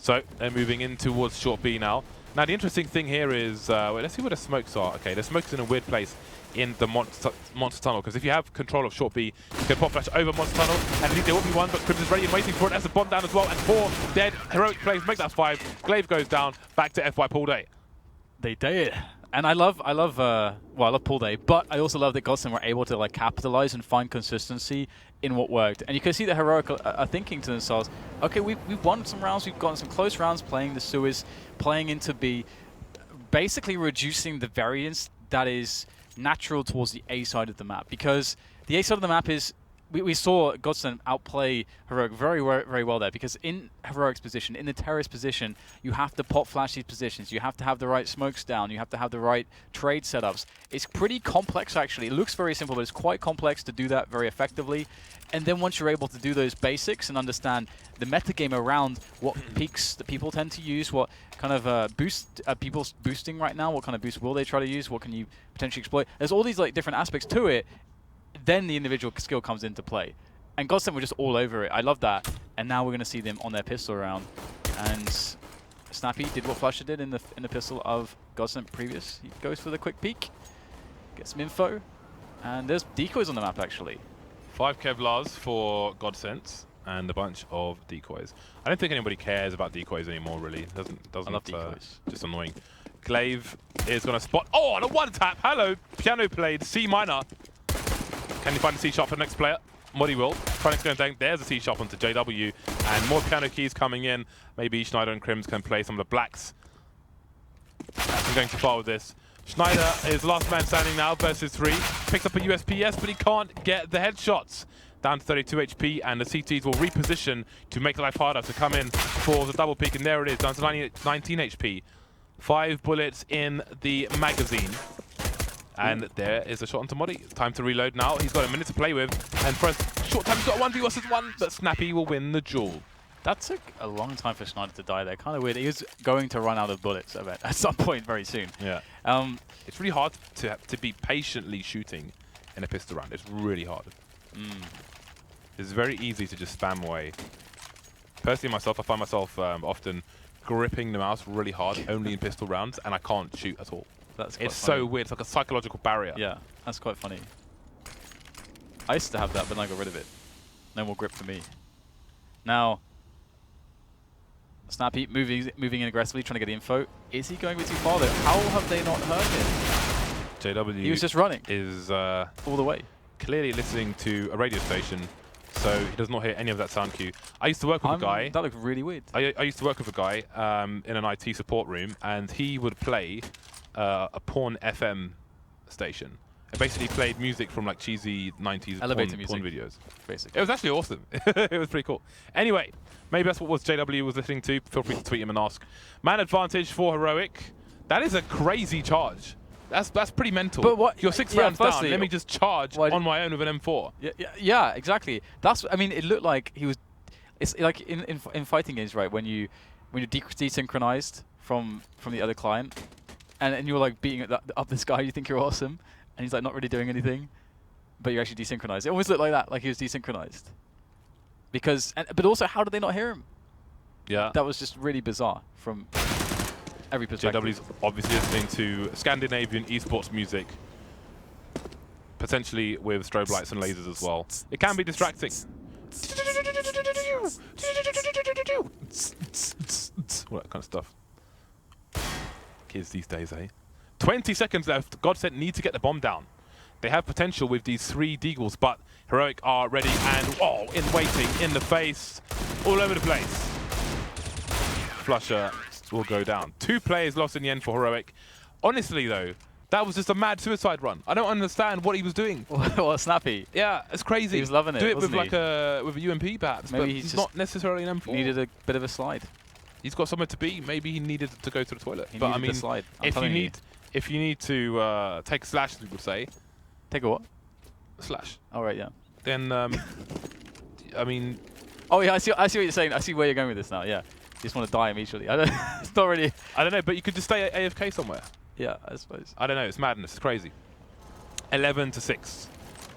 [SPEAKER 1] So they're moving in towards short B now. Now the interesting thing here is, wait, let's see where the smokes are. Okay, the smokes in a weird place in the monster tunnel, because if you have control of short B, you can pop flash over monster tunnel, and there will be one, but KRIMZ is ready and waiting for it. That's a bomb down as well, and 4 dead. Heroic plays, make that 5. Glaive goes down, back to FY Pool Day.
[SPEAKER 2] They did. And I love Pool Day, but I also love that GODSENT were able to like capitalize and find consistency in what worked. And you can see that Heroic are thinking to themselves, okay, we've won some rounds, we've gotten some close rounds playing the sewers, playing into B, basically reducing the variance that is natural towards the A side of the map. Because the A side of the map is, we saw GODSENT outplay Heroic very well there, because in Heroic's position, in the terrorist position, you have to pop flash these positions, you have to have the right smokes down, you have to have the right trade setups. It's pretty complex actually. It looks very simple, but it's quite complex to do that very effectively. And then once you're able to do those basics and understand the metagame around what peaks that people tend to use, what kind of boost people's boosting right now, what kind of boost will they try to use, what can you potentially exploit, there's all these like different aspects to it. Then the individual skill comes into play. And GODSENT were just all over it. I love that. And now we're going to see them on their pistol round. And Snappi did what flusha did in the pistol of GODSENT previous. He goes for the quick peek, gets some info, and there's decoys on the map actually.
[SPEAKER 1] 5 Kevlars for GODSENT and a bunch of decoys. I don't think anybody cares about decoys anymore, really. Doesn't
[SPEAKER 2] I love decoys.
[SPEAKER 1] Just annoying. Glaive is going to spot. Oh, on a 1-tap. Hello. Piano played. C minor. Can you find a C sharp for the next player? MODDII will. Phoenix going down. There's a C sharp onto JW. And more piano keys coming in. Maybe znajder and KRIMZ can play some of the blacks. I'm going too far with this. znajder is last man standing now versus 3. Picks up a USPS, but he can't get the headshots. Down to 32 HP, and the CTs will reposition to make life harder to come in for the double peak. And there it is, down to 19 HP. 5 bullets in the magazine. And there is a shot onto MODDII. Time to reload now. He's got a minute to play with. And for a short time, he's got a 1v versus 1, but Snappi will win the duel.
[SPEAKER 2] That took a long time for znajder to die there. Kind of weird. He was going to run out of bullets, I bet, at some point very soon.
[SPEAKER 1] Yeah. It's really hard to be patiently shooting in a pistol round. It's really hard. It's very easy to just spam away. Personally, myself, I find myself often gripping the mouse really hard, only in pistol rounds, and I can't shoot at all.
[SPEAKER 2] That's quite
[SPEAKER 1] it's
[SPEAKER 2] funny.
[SPEAKER 1] so weird. It's like a psychological barrier.
[SPEAKER 2] Yeah, that's quite funny. I used to have that, but then I got rid of it. No more grip for me. Now, Snappi moving in aggressively, trying to get the info. Is he going a bit too far though? How have they not heard him?
[SPEAKER 1] JW
[SPEAKER 2] He was just running.
[SPEAKER 1] Is
[SPEAKER 2] all the way.
[SPEAKER 1] Clearly listening to a radio station, so he does not hear any of that sound cue. I used to work with a guy.
[SPEAKER 2] That looked really weird.
[SPEAKER 1] I used to work with a guy in an IT support room, and he would play a porn FM station. It basically played music from like cheesy 90s porn videos. Basically. It was actually awesome. It was pretty cool. Anyway, maybe that's what JW was listening to. Feel free to tweet him and ask. Man advantage for Heroic. That is a crazy charge. That's pretty mental.
[SPEAKER 2] But what?
[SPEAKER 1] You're 6 rounds down. Let me just charge on my own with an M4.
[SPEAKER 2] Yeah, exactly. That's. I mean, it looked like he was. It's like in fighting games, right? When you're desynchronized from the other client, and you're like beating up this guy, you think you're awesome, and he's like not really doing anything, but you're actually desynchronized. It almost looked like that, like he was desynchronized. Because, but also, how did they not hear him?
[SPEAKER 1] Yeah.
[SPEAKER 2] That was just really bizarre from every perspective.
[SPEAKER 1] JW's obviously listening to Scandinavian esports music, potentially with strobe lights and lasers as well. It can be distracting. All that kind of stuff. Kids these days, eh? 20 seconds left. GODSENT need to get the bomb down. They have potential with these 3 deagles, but Heroic are ready and, in waiting, in the face, all over the place. Flusha will go down. 2 players lost in the end for Heroic. Honestly, though, that was just a mad suicide run. I don't understand what he was doing.
[SPEAKER 2] What, Snappi?
[SPEAKER 1] Yeah, it's crazy.
[SPEAKER 2] He was loving it.
[SPEAKER 1] Do it with like a UMP perhaps,
[SPEAKER 2] maybe
[SPEAKER 1] but he's not necessarily an M4.
[SPEAKER 2] He needed a bit of a slide.
[SPEAKER 1] He's got somewhere to be. Maybe he needed to go to the toilet.
[SPEAKER 2] But I mean, slide. If
[SPEAKER 1] you need to take a slash, we would say.
[SPEAKER 2] Take a what?
[SPEAKER 1] A slash.
[SPEAKER 2] Oh right, yeah.
[SPEAKER 1] Then I mean.
[SPEAKER 2] Oh yeah, I see what you're saying. I see where you're going with this now. Yeah. You just want to die immediately. I don't. It's not really.
[SPEAKER 1] I don't know, but you could just stay AFK somewhere.
[SPEAKER 2] Yeah, I suppose.
[SPEAKER 1] I don't know. It's madness. It's crazy. 11-6.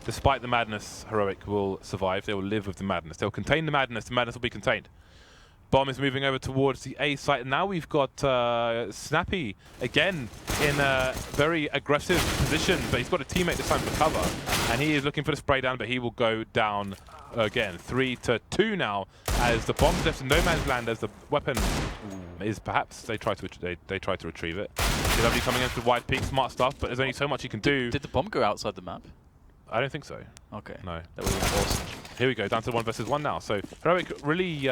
[SPEAKER 1] Despite the madness, Heroic will survive. They will live with the madness. They will contain the madness. The madness will be contained. Bomb is moving over towards the A site. Now we've got Snappi again in a very aggressive position, but he's got a teammate this time for cover, and he is looking for the spray down, but he will go down again. 3-2 now, as the bomb's left in no man's land, as the weapon is perhaps they try to retrieve it. JW coming into the wide peak, smart stuff, but there's only so much he can do.
[SPEAKER 2] Did the bomb go outside the map?
[SPEAKER 1] I don't think so.
[SPEAKER 2] Okay.
[SPEAKER 1] No.
[SPEAKER 2] That would have been awesome.
[SPEAKER 1] Here we go, down to 1 versus 1 now. So Heroic really.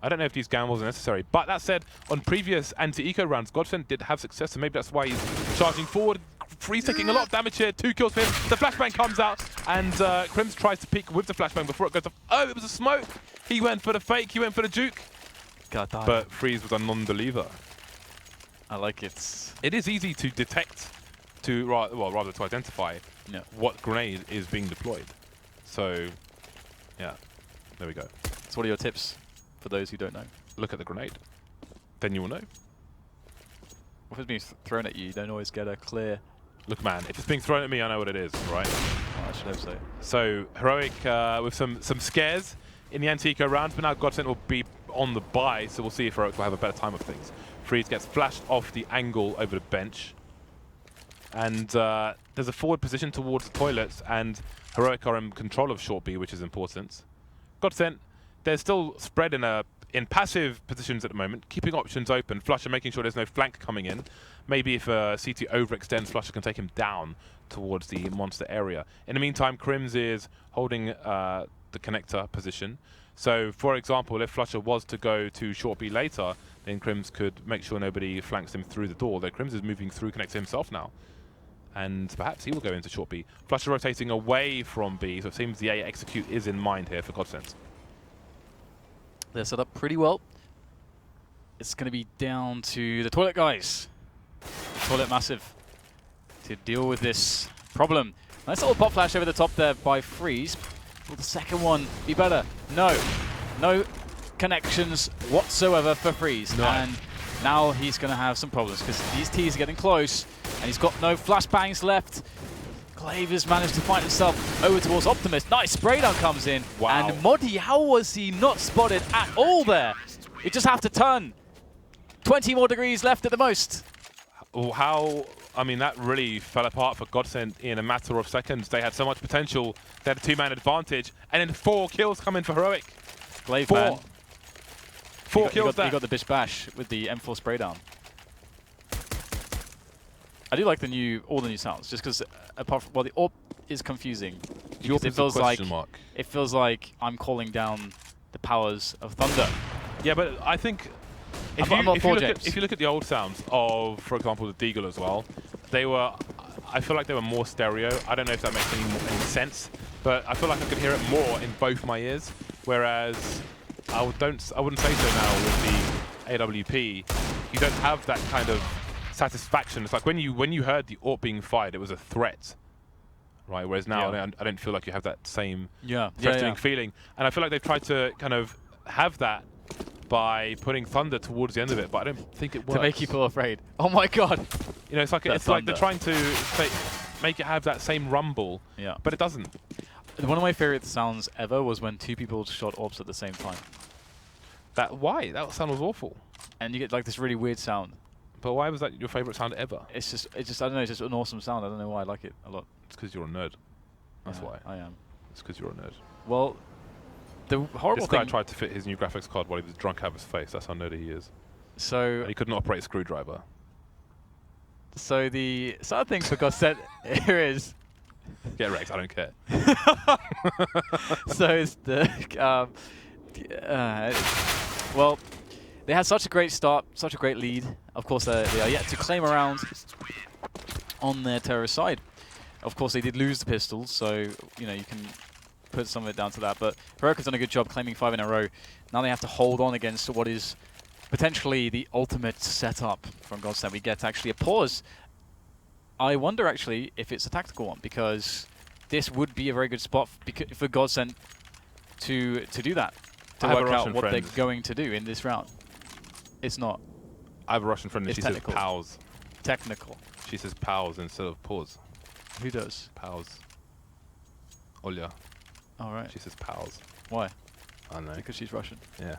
[SPEAKER 1] I don't know if these gambles are necessary, but that said, on previous anti-eco rounds, GODSENT did have success, so maybe that's why he's charging forward. Friis taking a lot of damage here, 2 kills for him. The flashbang comes out, and KRIMZ tries to peek with the flashbang before it goes off. Oh, it was a smoke! He went for the fake, he went for the juke.
[SPEAKER 2] God damn.
[SPEAKER 1] But Friis was a non-believer.
[SPEAKER 2] I like it.
[SPEAKER 1] It is easy to detect, rather to identify what grenade is being deployed. So, yeah, there we go.
[SPEAKER 2] So what are your tips? For those who don't know,
[SPEAKER 1] look at the grenade. Then you will know.
[SPEAKER 2] If it's being thrown at you, you don't always get a clear.
[SPEAKER 1] Look, man, if it's being thrown at me, I know what it is, right?
[SPEAKER 2] Oh, I should hope so.
[SPEAKER 1] So Heroic with some scares in the anti-eco rounds, but now GODSENT will be on the buy, so we'll see if Heroic will have a better time of things. Friis gets flashed off the angle over the bench, and there's a forward position towards the toilets, and Heroic are in control of short B, which is important. GODSENT. They're still spread in passive positions at the moment, keeping options open. Flusha making sure there's no flank coming in. Maybe if CT overextends, Flusha can take him down towards the monster area. In the meantime, KRIMZ is holding the connector position. So, for example, if Flusha was to go to short B later, then KRIMZ could make sure nobody flanks him through the door. Though KRIMZ is moving through connector himself now. And perhaps he will go into short B. Flusha rotating away from B, so it seems the A execute is in mind here for GODSENT.
[SPEAKER 2] They're set up pretty well. It's going to be down to the toilet guys. call it massive to deal with this problem. Nice little pop flash over the top there by Friis. Will the second one be better? No. No connections whatsoever for Friis.
[SPEAKER 1] No.
[SPEAKER 2] And now he's going to have some problems because these T's are getting close and he's got no flashbangs left. Glaive has managed to find himself over towards Optimus. Nice spray down comes in.
[SPEAKER 1] Wow.
[SPEAKER 2] And MODDII, how was he not spotted at all there? You just have to turn. 20 more degrees left at the most.
[SPEAKER 1] How, I mean, that really fell apart for GODSENT in a matter of seconds. They had so much potential. They had a 2-man advantage. And then 4 kills come in for Heroic.
[SPEAKER 2] Glaive
[SPEAKER 1] 4.
[SPEAKER 2] man.
[SPEAKER 1] 4 kills there.
[SPEAKER 2] He got the bish bash with the M4 spray down. I do like all the new sounds, just because apart from, well, the AWP is confusing. It feels like I'm calling down the powers of thunder.
[SPEAKER 1] Yeah, but I think if you look at the old sounds of, for example, the Deagle as well, I feel like they were more stereo. I don't know if that makes any sense, but I feel like I could hear it more in both my ears. Whereas I wouldn't say so now with the AWP. You don't have that kind of satisfaction. It's like when you heard the AWP being fired, it was a threat, right? Whereas now I don't feel like you have that same threatening feeling. And I feel like they've tried to kind of have that by putting thunder towards the end of it, but I don't think it works.
[SPEAKER 2] To make you feel afraid. Oh my god!
[SPEAKER 1] You know, it's like they're trying to make it have that same rumble, but it doesn't.
[SPEAKER 2] One of my favorite sounds ever was when 2 people shot AWPs at the same time.
[SPEAKER 1] Why? That sound was awful.
[SPEAKER 2] And you get like this really weird sound.
[SPEAKER 1] But why was that your favorite sound ever?
[SPEAKER 2] It's just I don't know, it's just an awesome sound. I don't know why I like it a lot.
[SPEAKER 1] It's because you're a nerd. That's why.
[SPEAKER 2] I am.
[SPEAKER 1] It's because you're a nerd.
[SPEAKER 2] Well, the horrible thing...
[SPEAKER 1] This guy tried to fit his new graphics card while he was drunk out of his face. That's how nerdy he is.
[SPEAKER 2] So...
[SPEAKER 1] And he couldn't operate a screwdriver.
[SPEAKER 2] So the sad thing for GODSENT here is...
[SPEAKER 1] Get wrecked, I don't care.
[SPEAKER 2] So it's the... well, they had such a great start, such a great lead. Of course, they are yet to claim a round on their terrorist side. Of course, they did lose the pistols, so you know you can put some of it down to that. But Heroic has done a good job claiming 5 in a row. Now they have to hold on against what is potentially the ultimate setup from GODSENT. We get actually a pause. I wonder actually if it's a tactical one, because this would be a very good spot for GODSENT to do that, to work out what they're going to do in this round. It's not.
[SPEAKER 1] I have a Russian friend and she says pals.
[SPEAKER 2] Technical.
[SPEAKER 1] She says pals instead of pause.
[SPEAKER 2] Who does?
[SPEAKER 1] Pals. Olya.
[SPEAKER 2] All right.
[SPEAKER 1] She says pals.
[SPEAKER 2] Why?
[SPEAKER 1] I don't know.
[SPEAKER 2] Because she's Russian.
[SPEAKER 1] Yeah.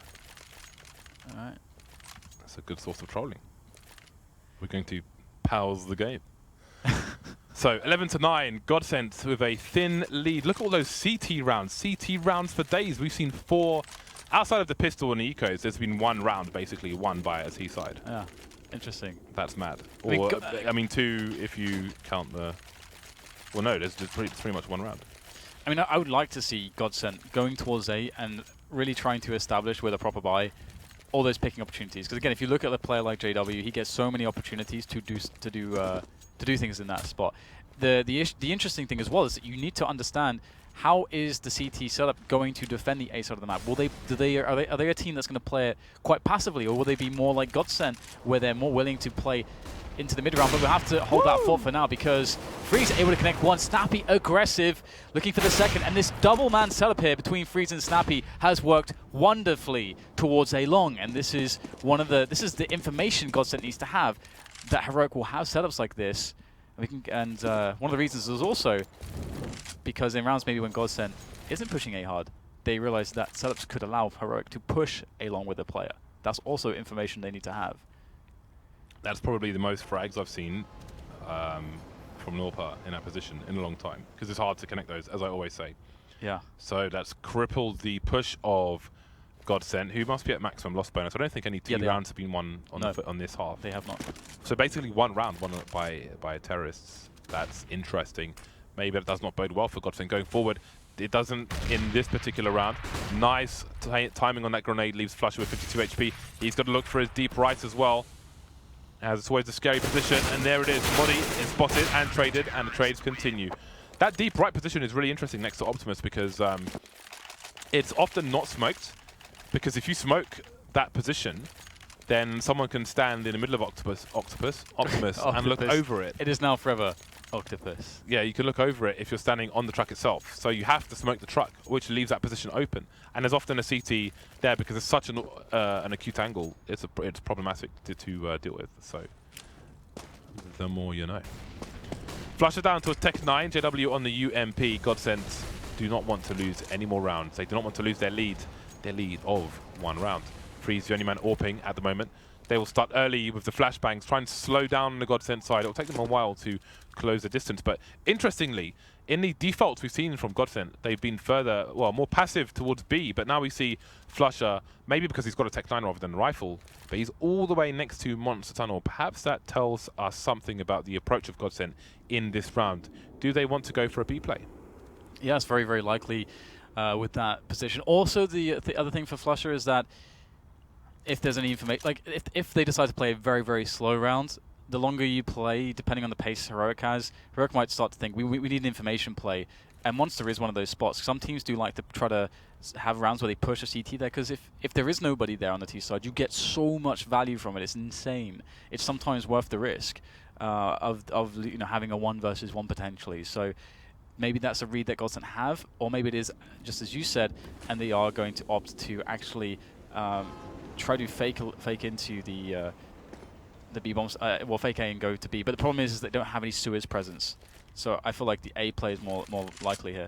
[SPEAKER 2] All right.
[SPEAKER 1] That's a good source of trolling. We're going to pals the game. So 11-9, GODSENT with a thin lead. Look at all those CT rounds. CT rounds for days. We've seen 4. Outside of the pistol and ecos, there's been 1 round basically won by a T side.
[SPEAKER 2] Yeah, interesting.
[SPEAKER 1] That's mad. Or I mean 2 if you count the. Well, no, there's just pretty much 1 round.
[SPEAKER 2] I mean, I would like to see GODSENT going towards A and really trying to establish with a proper buy all those picking opportunities. Because again, if you look at a player like JW, he gets so many opportunities to do things in that spot. The interesting thing as well is that you need to understand how is the CT setup going to defend the A side of the map. Are they a team that's going to play it quite passively, or will they be more like GODSENT, where they're more willing to play into the mid round? But we'll have to hold that thought for now, because Friis able to connect 1. Snappi aggressive, looking for the second, and this double man setup here between Friis and Snappi has worked wonderfully towards A long. And this is one of the information GODSENT needs to have, that Heroic will have setups like this. And one of the reasons is also because in rounds maybe when GODSENT isn't pushing A hard, they realize that setups could allow Heroic to push A long with a player. That's also information they need to have.
[SPEAKER 1] That's probably the most frags I've seen from Norpa in that position in a long time, because it's hard to connect those, as I always say.
[SPEAKER 2] Yeah.
[SPEAKER 1] So that's crippled the push of GODSENT, who must be at maximum loss bonus. I don't think any 2 rounds have been won on this half.
[SPEAKER 2] They have not.
[SPEAKER 1] So basically 1 round won by terrorists. That's interesting. Maybe that does not bode well for GODSENT going forward. It doesn't in this particular round. Nice timing on that grenade, leaves flusha with 52 HP. He's got to look for his deep right as well, as it's always a scary position. And there it is. MODDII is spotted and traded, and the trades continue. That deep right position is really interesting next to Optimus, because it's often not smoked. Because if you smoke that position, then someone can stand in the middle of Optimus, and look over it.
[SPEAKER 2] It is now forever Octopus.
[SPEAKER 1] Yeah, you can look over it if you're standing on the truck itself. So you have to smoke the truck, which leaves that position open. And there's often a CT there because it's such an acute angle. It's problematic to deal with. So the more you know. Flusher down to a Tech 9. JW on the UMP. GODSENT do not want to lose any more rounds. They do not want to lose their lead of 1 round. Friis the only man AWPing at the moment. They will start early with the flashbangs, trying to slow down the GODSENT side. It will take them a while to close the distance. But interestingly, in the defaults we've seen from GODSENT, they've been further, well, more passive towards B. But now we see Flusher, maybe because he's got a Tech 9 rather than a rifle, but he's all the way next to Monster Tunnel. Perhaps that tells us something about the approach of GODSENT in this round. Do they want to go for a B play?
[SPEAKER 2] Yeah, it's very, very likely with that position. Also, the other thing for Flusher is that if there's any information, like if they decide to play a very, very slow round, the longer you play, depending on the pace Heroic has, Heroic might start to think, we need an information play. And Monster is one of those spots. Some teams do like to try to have rounds where they push a CT there, because if there is nobody there on the T side, you get so much value from it. It's insane. It's sometimes worth the risk of having a 1 versus 1 potentially. So maybe that's a read that GODSENT have, or maybe it is just as you said, and they are going to opt to actually try to fake into the B bombs, well, fake A and go to B. But the problem is they don't have any sewers presence. So I feel like the A play is more likely here.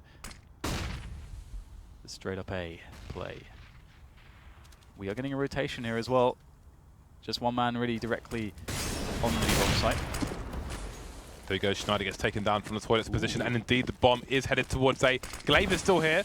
[SPEAKER 2] The straight up A play. We are getting a rotation here as well. Just one man really directly on the B bomb site.
[SPEAKER 1] There we go, znajder gets taken down from the toilet's position, and indeed the bomb is headed towards A. Glaive is still here.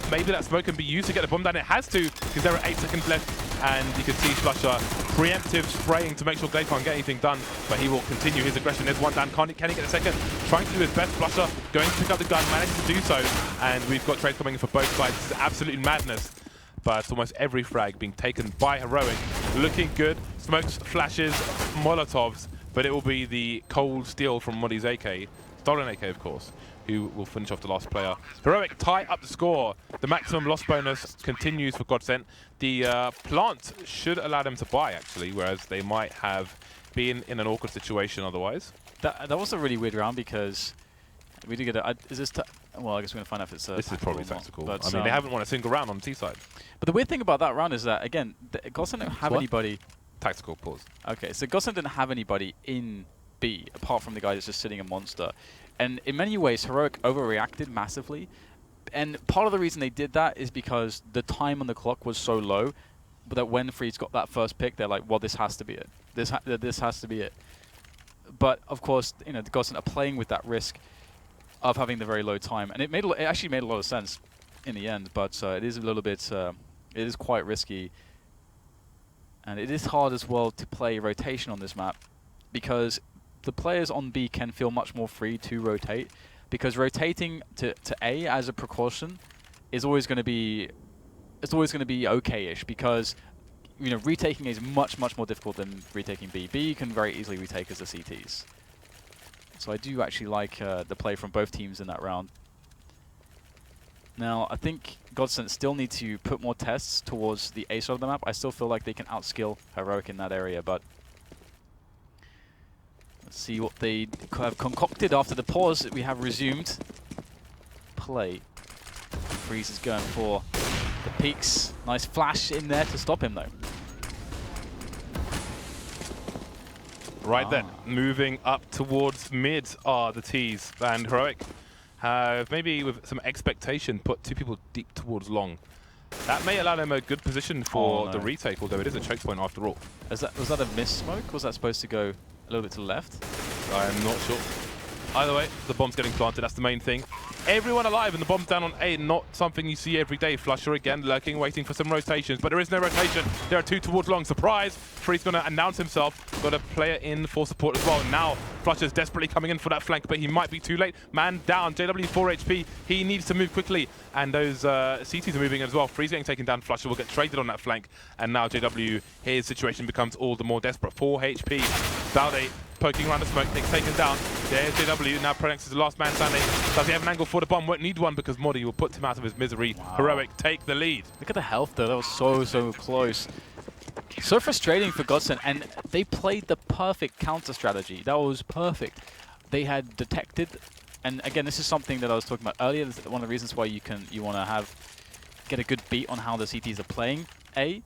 [SPEAKER 1] Maybe that smoke can be used to get the bomb down. It has to, because there are 8 seconds left, and you can see Flusher preemptive spraying to make sure Glaive can't get anything done, but he will continue his aggression. There's one down. Can he get a second? Trying to do his best. Flusher going to pick up the gun, managed to do so, and we've got trades coming in for both sides. This is absolute madness. But almost every frag being taken by Heroic. Looking good. Smokes, flashes, Molotovs. But it will be the cold steel from MODDII's AK, stolen AK of course, who will finish off the last player. Heroic tie up the score. The maximum loss bonus continues for GODSENT. The plant should allow them to buy actually, whereas they might have been in an awkward situation otherwise.
[SPEAKER 2] That was a really weird round because we did get a... is this... well, I guess we're going to find out if it's
[SPEAKER 1] this is probably tactical.
[SPEAKER 2] But
[SPEAKER 1] I mean, they haven't won a single round on the T side.
[SPEAKER 2] But the weird thing about that round is that, again, GODSENT don't have anybody...
[SPEAKER 1] Tactical pause.
[SPEAKER 2] Okay, so GODSENT didn't have anybody in B, apart from the guy that's just sitting in Monster. And in many ways, Heroic overreacted massively. And part of the reason they did that is because the time on the clock was so low, but that when Friis got that first pick, they're like, well, this has to be it. This has to be it. But, of course, the GODSENT are playing with that risk of having the very low time. And it actually made a lot of sense in the end, but it is a little bit... it is quite risky. And it is hard as well to play rotation on this map because the players on B can feel much more free to rotate, because rotating to A as a precaution is always going to be okay-ish, because retaking A is much more difficult than retaking B. B you can very easily retake as the CTs. So I do actually like the play from both teams in that round. Now, I think GODSENT still need to put more tests towards the A side of the map. I still feel like they can outskill Heroic in that area, but let's see what they have concocted after the pause. We have resumed play. Friis is going for the peaks. Nice flash in there to stop him, though.
[SPEAKER 1] Right then, moving up towards mid are the T's, and Heroic have maybe with some expectation put 2 people deep towards long. That may allow them a good position for the retake, although it is a choke point after all.
[SPEAKER 2] Was that a miss smoke? Was that supposed to go a little bit to the left?
[SPEAKER 1] I'm not sure. Either way, the bomb's getting planted, that's the main thing. Everyone alive and the bomb's down on A, not something you see every day. Flusher again lurking, waiting for some rotations, but there is no rotation. There are 2 towards long. Surprise! Friis going to announce himself. Got a player in for support as well. Now, Flusher's desperately coming in for that flank, but he might be too late. Man down, JW 4 HP. He needs to move quickly, and those CTs are moving as well. Friis getting taken down. Flusher will get traded on that flank, and now JW, his situation becomes all the more desperate. 4 HP. Valde poking around the smoke, gets taken down. There's JW, now pronax is the last man standing. Does he have an angle for the bomb? Won't need one because MODDII will put him out of his misery. Wow. Heroic take the lead.
[SPEAKER 2] Look at the health though, that was so close. So frustrating for GODSENT, and they played the perfect counter strategy. That was perfect. They had detected, and again, this is something that I was talking about earlier. This is one of the reasons why you want to get a good beat on how the CTs are playing.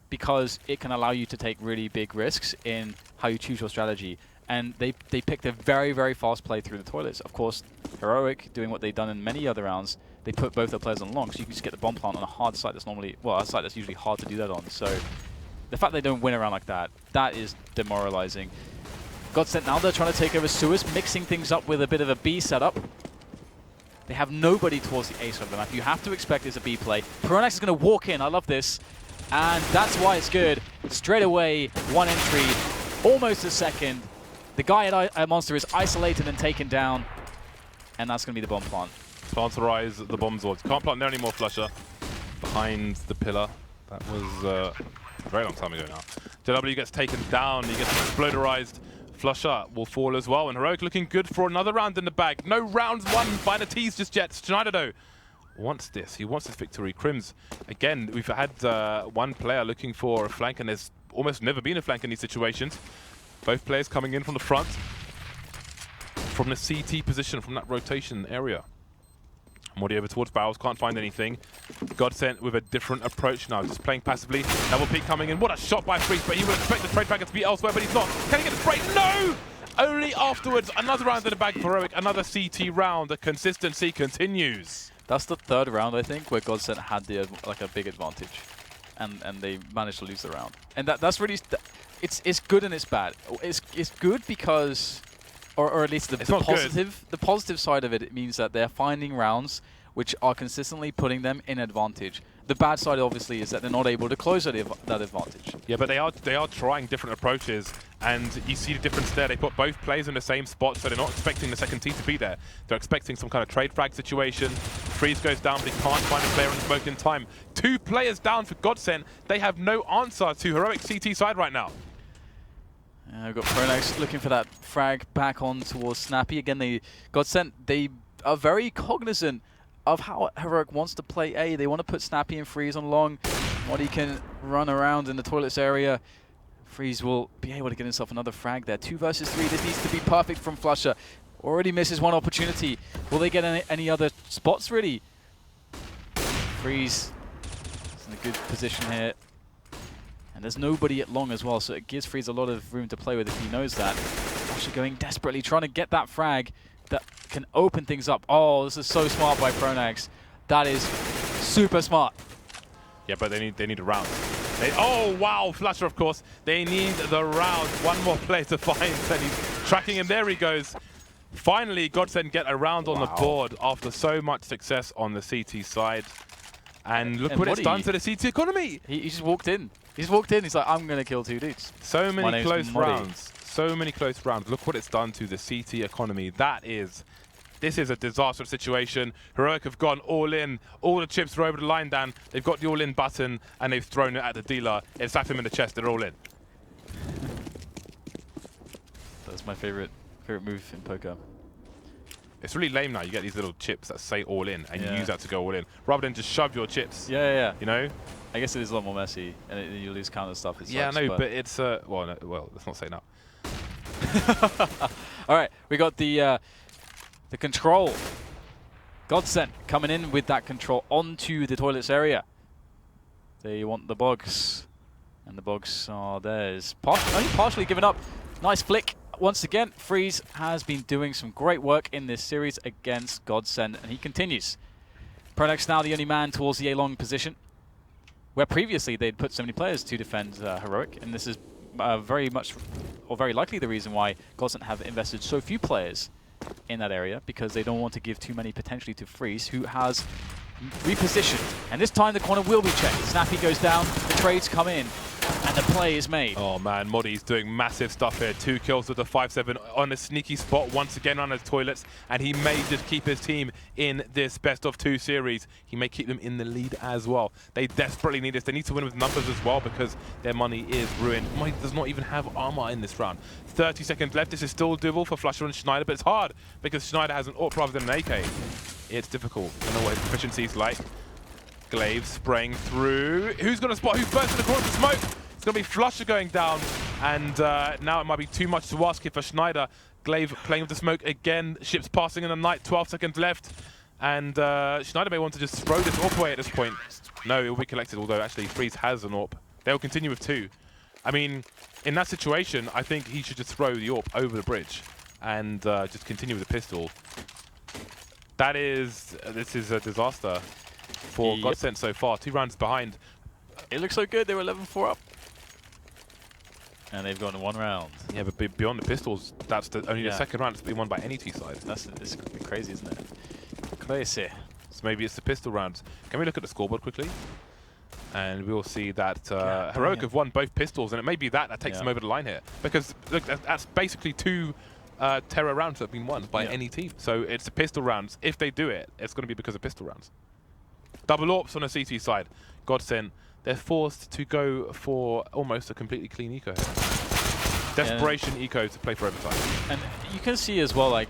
[SPEAKER 2] Because it can allow you to take really big risks in how you choose your strategy. And they picked a very, very fast play through the toilets. Of course, Heroic, doing what they've done in many other rounds, they put both their players on long, so you can just get the bomb plant on a hard site that's normally, well, a site that's usually hard to do that on. So the fact they don't win around like that, that is demoralizing. GODSENT now, they're trying to take over sewers, mixing things up with a bit of a B setup. They have nobody towards the A side of the map. You have to expect it's a B play. pronax is going to walk in. I love this. And that's why it's good. Straight away, one entry, almost a second. The guy at Monster is isolated and taken down. And that's going to be the bomb plant.
[SPEAKER 1] Planterize the bomb zords. Can't plant there anymore, flusha. Behind the pillar. That was a very long time ago now. JW gets taken down. He gets exploderized. Flusha will fall as well. And Heroic looking good for another round in the bag. No rounds won by the T's just yet. znajder though wants this. He wants this victory. KRIMZ, again, we've had one player looking for a flank, and there's almost never been a flank in these situations. Both players coming in from the front, from the CT position, from that rotation area. MODDII over towards barrels, can't find anything. GODSENT with a different approach now, just playing passively. Double peek coming in. What a shot by Friis, but he would expect the trade fragger to be elsewhere, but he's not. Can he get the spray? No! Only afterwards. Another round in the bag for Heroic. Another CT round. The consistency continues.
[SPEAKER 2] That's the third round, I think, where GODSENT had a big advantage, and they managed to lose the round. And that's really it's good and it's bad. It's good because, or at least the positive side of it, it means that they're finding rounds which are consistently putting them in advantage. The bad side, obviously, is that they're not able to close that advantage.
[SPEAKER 1] Yeah, but they are trying different approaches, and you see the difference there. They put both players in the same spot, so they're not expecting the second team to be there. They're expecting some kind of trade frag situation. Friis goes down, but he can't find a player in smoke in time. 2 players down for GODSENT. They have no answer to Heroic CT side right now.
[SPEAKER 2] We've got pronax looking for that frag back on towards Snappi. Again, GODSENT, they are very cognizant of how Heroic wants to play A. They want to put Snappi and Friis on long. MODDII can run around in the toilets area. Friis will be able to get himself another frag there. 2 versus 3. This needs to be perfect from flusha. Already misses one opportunity. Will they get any other spots, really? Friis is in a good position here. And there's nobody at long as well, so it gives Friis a lot of room to play with if he knows that. flusha going desperately, trying to get that frag that can open things up. Oh, this is so smart by pronax. That is super smart.
[SPEAKER 1] Yeah, but they need a round. Oh, wow, flusha, of course. They need the round. One more play to find, and he's tracking him. There he goes. Finally, GODSENT get a round on the board after so much success on the CT side. And look what it's done to the CT economy.
[SPEAKER 2] He just walked in. He's walked in. He's like, I'm going to kill 2 dudes.
[SPEAKER 1] So many close rounds. So many close rounds. Look what it's done to the CT economy. This is a disastrous situation. Heroic have gone all in. All the chips are over the line, Dan. They've got the all-in button, and they've thrown it at the dealer. It slapped him in the chest. They're all in.
[SPEAKER 2] That's my favorite move in poker.
[SPEAKER 1] It's really lame now. You get these little chips that say all in, and you use that to go all in, rather than just shove your chips.
[SPEAKER 2] Yeah.
[SPEAKER 1] You know?
[SPEAKER 2] I guess it is a lot more messy, and you lose counter stuff.
[SPEAKER 1] Yeah, no, but it's well, let's not say now.
[SPEAKER 2] All right, we got the control. GODSENT coming in with that control onto the toilets area. They want the bogs, and the bogs are theirs. Only partially given up. Nice flick. Once again, Friis has been doing some great work in this series against GODSENT, and he continues. pronax now the only man towards the A-long position, where previously they'd put so many players to defend Heroic, and this is very likely the reason why GODSENT have invested so few players in that area, because they don't want to give too many potentially to Friis, who has repositioned. And this time the corner will be checked. Snappi goes down, the trades come in, and the play is made.
[SPEAKER 1] Oh man, MODDII's doing massive stuff here. 2 kills with the 5-7 on a sneaky spot once again on his toilets, and he may just keep his team in this best-of-2 series. He may keep them in the lead as well. They desperately need this. They need to win with numbers as well, because their money is ruined. MODDII does not even have armor in this round. 30 seconds left. This is still doable for flusha and znajder, but it's hard because znajder has an AWP rather than an AK. It's difficult. I don't know what his efficiency is like. Glaive spraying through. Who's going to spot? Who first in the corner to smoke? It's going to be flusha going down, and now it might be too much to ask here for znajder. Glaive playing with the smoke again. Ships passing in the night. 12 seconds left, and znajder may want to just throw this AWP away at this point. No, it will be collected. Although actually, Friis has an AWP. They'll continue with 2. I mean, in that situation, I think he should just throw the AWP over the bridge and just continue with the pistol. This is a disaster for GODSENT so far. 2 rounds behind.
[SPEAKER 2] It looks so good. They were 11-4 up. And they've gone 1 round.
[SPEAKER 1] Yeah, but beyond the pistols, that's only the second round that's been won by any T side.
[SPEAKER 2] It's crazy, isn't it? Crazy.
[SPEAKER 1] So maybe it's the pistol rounds. Can we look at the scoreboard quickly? And we'll see that Heroic have won both pistols, and it may be that takes them over the line here. Because look, that's basically 2 Terror rounds that have been won by any team. So it's the pistol rounds. If they do it, it's going to be because of pistol rounds. Double AWPs on the CT side. GODSENT, they're forced to go for almost a completely clean eco here. Desperation eco to play for overtime.
[SPEAKER 2] And you can see as well, like,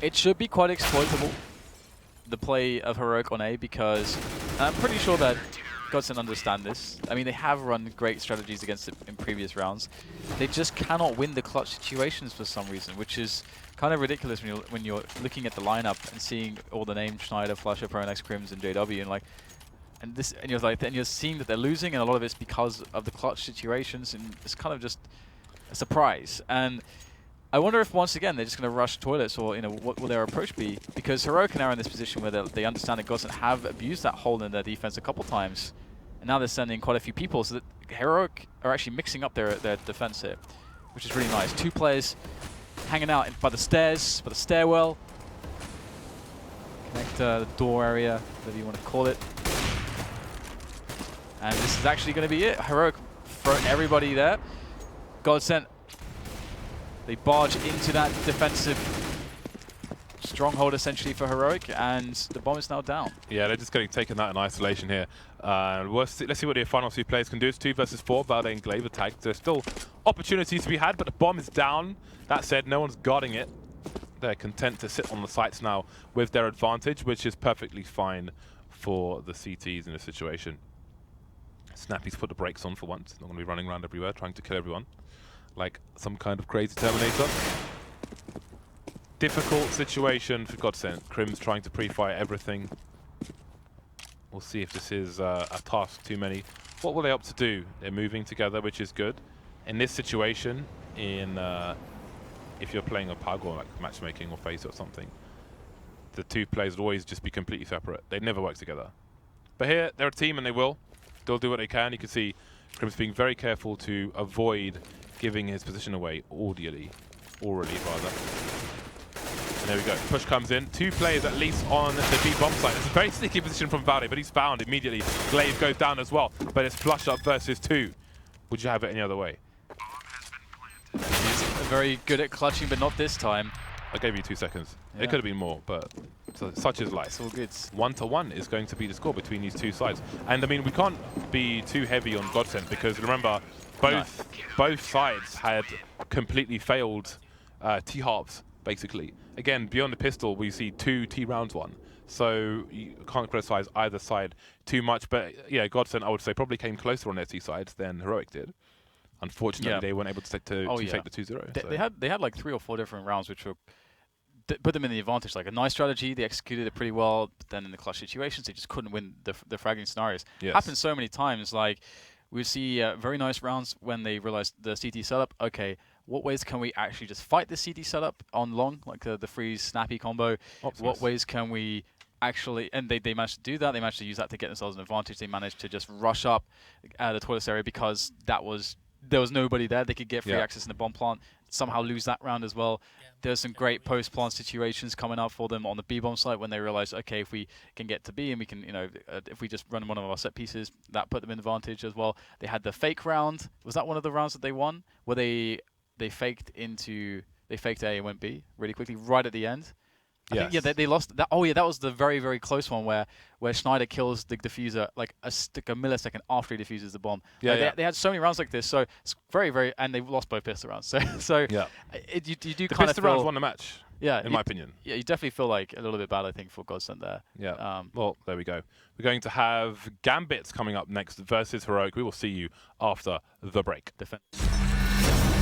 [SPEAKER 2] it should be quite exploitable, the play of Heroic on A, because I'm pretty sure that GODSENT understand this. I mean, they have run great strategies against it in previous rounds. They just cannot win the clutch situations for some reason, which is kind of ridiculous when you're looking at the lineup and seeing all the names: znajder, flusha, pronax, KRIMZ, and JW, and you're seeing that they're losing, and a lot of it's because of the clutch situations, and it's kind of just a surprise. And I wonder if once again they're just going to rush toilets, or what will their approach be? Because Heroic are now in this position where they understand that GODSENT have abused that hole in their defense a couple times, and now they're sending quite a few people, so that Heroic are actually mixing up their defense here, which is really nice. 2 players hanging out by the stairs, by the stairwell, connect the door area, whatever you want to call it. And this is actually going to be it. Heroic throw everybody there. GODSENT, they barge into that defensive stronghold essentially for Heroic, and the bomb is now down. Yeah,
[SPEAKER 1] they're just getting taken out in isolation here. Let's see what the final 2 players can do. It's 2 versus 4. Valde and Glaive are tagged. There's still opportunities to be had, but the bomb is down. That said, no one's guarding it. They're content to sit on the sites now with their advantage, which is perfectly fine for the CTs in this situation. Snappy's put the brakes on for once. Not going to be running around everywhere trying to kill everyone like some kind of crazy Terminator. Difficult situation for GODSENT. KRIMZ trying to pre-fire everything. We'll see if this is a task too many. What will they opt to do? They're moving together, which is good. In this situation, if you're playing a PUG or like matchmaking or FACEIT or something, the 2 players would always just be completely separate. They'd never work together. But here, they're a team and they will. They'll do what they can. You can see KRIMZ being very careful to avoid giving his position away orally rather. And there we go. Push comes in. 2 players at least on the B bomb site. It's a very sneaky position from Valde, but he's found immediately. Glaive goes down as well, but it's flusha versus 2. Would you have it any other way?
[SPEAKER 2] He's very good at clutching, but not this time.
[SPEAKER 1] I gave you 2 seconds. Yeah. It could have been more, but such is life.
[SPEAKER 2] It's all good.
[SPEAKER 1] 1-1 is going to be the score between these 2 sides. And I mean, we can't be too heavy on GODSENT, because remember, both sides had completely failed T-harps, basically. Again, beyond the pistol, we see 2 T-rounds won. So you can't criticize either side too much. But yeah, GODSENT, I would say, probably came closer on their T sides than Heroic did. Unfortunately, they weren't able to take the 2-0.
[SPEAKER 2] They had like 3 or 4 different rounds which were put them in the advantage. Like a nice strategy, they executed it pretty well, but then in the clutch situations, they just couldn't win the fragging scenarios.
[SPEAKER 1] Yes.
[SPEAKER 2] Happens so many times. Like we see very nice rounds when they realized the CT setup. Okay, what ways can we actually just fight the CT setup on long, like the Friis Snappi combo? What ways can we actually, and they managed to do that. They managed to use that to get themselves an advantage. They managed to just rush up the toilets area because there was nobody there. They could get free access in the bomb plant, somehow lose that round as well. There's some great post-plant situations coming up for them on the B-bomb site when they realized, okay, if we can get to B and we can, if we just run one of our set pieces, that put them in advantage as well. They had the fake round. Was that one of the rounds that they won? Where they faked A and went B really quickly right at the end?
[SPEAKER 1] Yes.
[SPEAKER 2] Yeah, they lost that. Oh yeah, that was the very, very close one where znajder kills the diffuser like a millisecond after he diffuses the bomb.
[SPEAKER 1] Yeah,
[SPEAKER 2] they had so many rounds like this, so it's very, very, and they lost both pistol rounds. So
[SPEAKER 1] yeah,
[SPEAKER 2] you do
[SPEAKER 1] the
[SPEAKER 2] kind of
[SPEAKER 1] pistol rounds won the match.
[SPEAKER 2] Yeah,
[SPEAKER 1] in my opinion.
[SPEAKER 2] Yeah, you definitely feel like a little bit bad, I think, for GODSENT there.
[SPEAKER 1] Yeah. Well, there we go. We're going to have Gambits coming up next versus Heroic. We will see you after the break.
[SPEAKER 2] Defense.